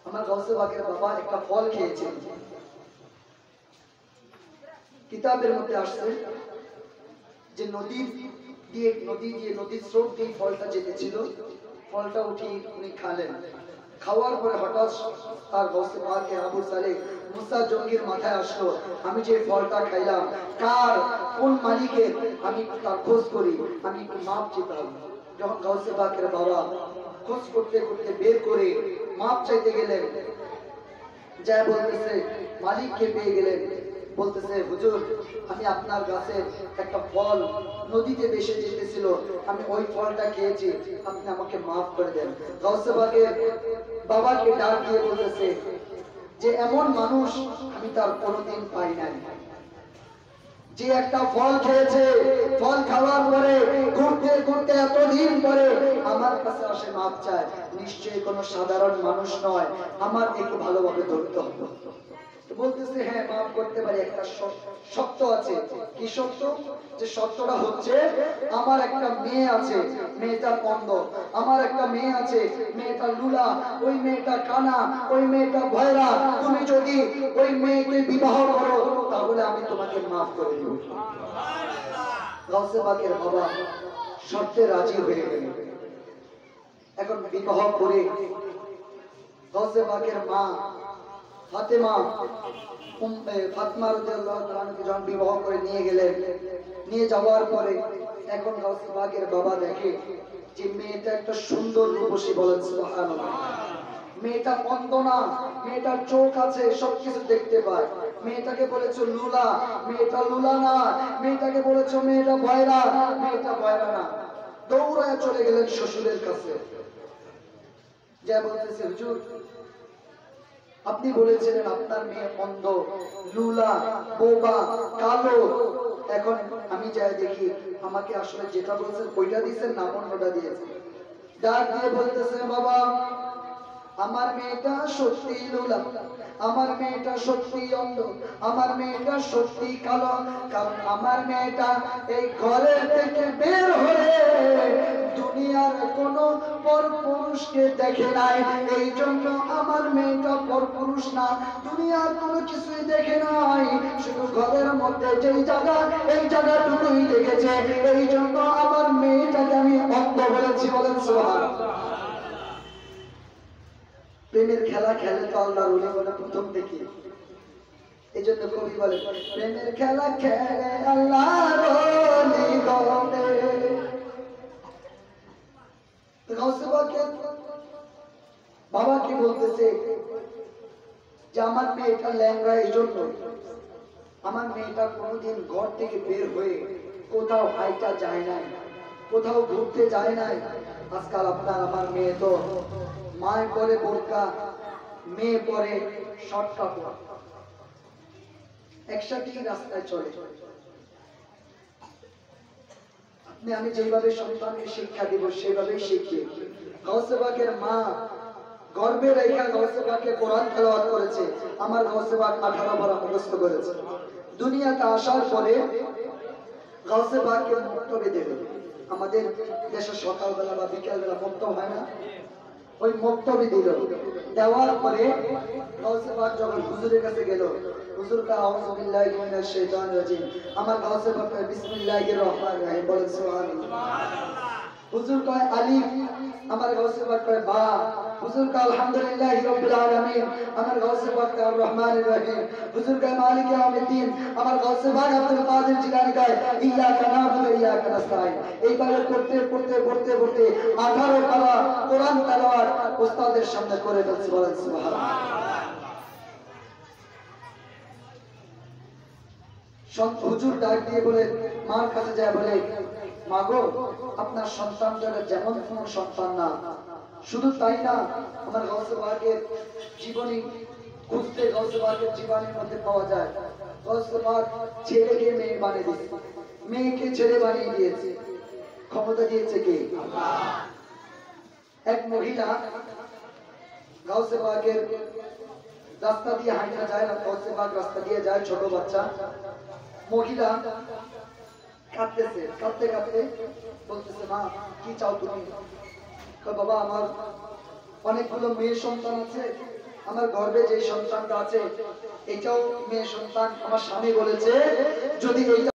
আমার গাউসে পাকের বাবা একটা ফল খেয়েছে, কিতাবের মধ্যে আসছে যে নদীর স্রোত দিয়ে ফলটা যেতেছিল, ফলটা উঠি উনি খালেন। খাওয়ার পরে হঠাৎ তার গাউসে পাকের আবু সালেহ মুসা জঙ্গির মাথায় আসলো, আমি যে ফলটা খাইলাম কার কোন মালিকের, আমি তার খোঁজ করি, আমি একটু মাপ চেতাম। যখন গাউসে পাকের বাবা খোঁজ করতে করতে বের করে মাপ চাইতে গেলেন, যা বলতেছে মালিককে পেয়ে গেলেন, বলতেছে হুজুর আমি আপনার গাছের একটা ফল নদীতে ভেসে যেতেছিল, আমি ওই ফলটা খেয়েছি, আপনি আমাকে মাফ করে দেন। গাউসে পাকের বাবাকে ডাক দিয়ে বলতেছে যে এমন মানুষ আমি তার কোনোদিন পাই নাই, যে একটা ফল খেয়েছে, ফল খাওয়ার পরে ঘুরতে ঘুরতে এতদিন পরে আমার কাছে আসে মাপ চায়, নিশ্চয়ই কোনো সাধারণ মানুষ নয়, আমার একটু ভালোভাবে ধরতে হবে। বলতেছে হ্যাঁ মাফ করতে পারি, একটা শর্ত আছে। কি শর্ত? যে শর্তটা হচ্ছে আমার একটা মেয়ে আছে, মেয়েটা অন্ধ, আমার একটা মেয়ে আছে, মেয়েটা লুলা, ওই মেয়েটা কানা, ওই মেয়েটা ভয়রা, তুমি যদি ওই মেয়েকে বিবাহ করো তাহলে আমি তোমাকে মাফ করে দেব। গাউসে পাকের বাবা শর্তে রাজি হয়ে গেল। এখন বিবাহ করে গাউসে পাকের মা ফাতেমা ফাতেমা রাদিয়াল্লাহু তাআলা যখন বিবাহ করে নিয়ে গেলেন, নিয়ে যাওয়ার পরে এখন গাউসে পাকের বাবা দেখে যে মেয়েটা একটা সুন্দর রূপসী, বলেন সুবহানাল্লাহ। মেয়েটা মন্দ না, মেয়েটার চোখ আছে, সবকিছু দেখতে পায়। মেয়েটাকে বলেছো লুলা, মেয়েটা লুলা না। মেয়েটাকে বলেছো মেয়েটা বয়রা, মেয়েটা বয়রা না। দৌড়ায় চলে গেলেন শ্বশুরের কাছে, যা বলতেছে হুজুর আপনি বলেছিলেন আপনার মেয়ে অন্ধ, লুলা, বোবা, কালো। এখন আমি যাই দেখি আমাকে আসলে যেটা বলছেন ওইটা দিয়েছেন না অন্যটা দিয়েছেন। ডাক দিয়ে বলতেছে বাবা আমার মেয়েটা সত্যি লুলা, আমার মেয়েটা সত্যি অন্ধ, আমার মেয়েটা সত্যি কালো। কারণ আমার মেয়েটা এই ঘরের থেকে বের হয়ে দুনিয়ার কোনো পরপুরুষকে দেখে নাই, এই জন্য আমার মেয়েটা পরপুরুষ না, দুনিয়ার কোনো কিছুই দেখে নাই, শুধু ঘরের মধ্যে যেই জায়গা এই জায়গাটুকুই দেখেছে, এই জন্য আমার মেয়েটাকে আমি অন্ধ বলেছি। বলেন সুবহানাল্লাহ। প্রেমের খেলা খেলে তো আল্লাহর ওলি বলে প্রথম থেকে। এই জন্য কবি বলে প্রেমের খেলা খেলে আল্লাহর ওলি বলে। বাবা কি বলতেছে যে আমার মেয়েটা ল্যাংড়া, এই জন্য আমার মেয়েটা কোনোদিন ঘর থেকে বের হয়ে কোথাও হাইটা যায় নাই, কোথাও ঘুরতে যায় নাই। আজকাল আপনার আমার মেয়ে তো মায় পরে বোরকা, মেয়ে পরে শর্ট কাপড়, একসাথেই রাস্তায় চলে। আপনি আমি যেভাবে সন্তানকে শিক্ষা দিব সেভাবেই শিখবে। গাউসে পাকের মা গর্বে রেখা গাউসে পাকে কোরআন তেলাওয়াত করেছে, আমার গাউসে পাক 18 পারা মুখস্থ করেছে। দুনিয়াতে আসার পরে গাউসে পাককে মুক্তবে দেবে। আমাদের দেশে সকালবেলা বা বিকালবেলা মুক্তব হয় না, ওই মুক্তবি দিল। দেওয়ার পরে গাউসে পাক যখন হুজুরের কাছে গেল, হুজুর কা আউযু বিল্লাহি মিনাশ শাইতানির রাজিম, আমার গাউসে পাক বিসমিল্লাহির রহমানির রহিম, বলেন সুবহানাল্লাহ। হুজুর কয় আলিফ, আমার গাউসে পাক কয় বা। হুজুর কা আলহামদুলিল্লাহি রাব্বিল আলামিন, আমার গাউসে পাক কয় আর রহমানির রহিম। হুজুর কয় মালিক ইয়াউমিদ্দিন, আমার গাউসে পাক আব্দুল কাদের জিলানী কয় ইয়্যাকা না'বুদু ওয়া ইয়্যাকা নাস্তাঈন। এইভাবে পড়তে পড়তে পড়তে পড়তে 18 পারা কোরআন তেলাওয়াত উস্তাদের সামনে করে ফেলছে। বলেন সুবহানাল্লাহ। হুজুর ডাক দিয়ে বলে মার কাছে যায়, বলে মা গো আপনার সন্তান যেমন কোন সন্তান না, শুধু তাই না আমার গাউসে পাকের জীবনী খুঁজতে গাউসে পাকের জীবনের মধ্যে পাওয়া যায় গাউসে পাক ছেলেকে মেয়ে বানিয়ে দিয়েছে, মেয়েকে ছেলে বানিয়ে দিয়েছে। ক্ষমতা দিয়েছে কে? আল্লাহ। এক মহিলা গাউসে পাকের রাস্তা দিয়ে হাঁটা যায়, গাউসে পাক রাস্তা দিয়ে যায়, ছোট বাচ্চা মহিলা কাঁদতেছে, কাঁদতে কাঁদতে বলতেছে মা কি চাও তুমি? বাবা আমার অনেকগুলো মেয়ে সন্তান আছে, আমার গর্ভে যে সন্তানটা আছে এটাও মেয়ে সন্তান। আমার স্বামী বলেছে যদি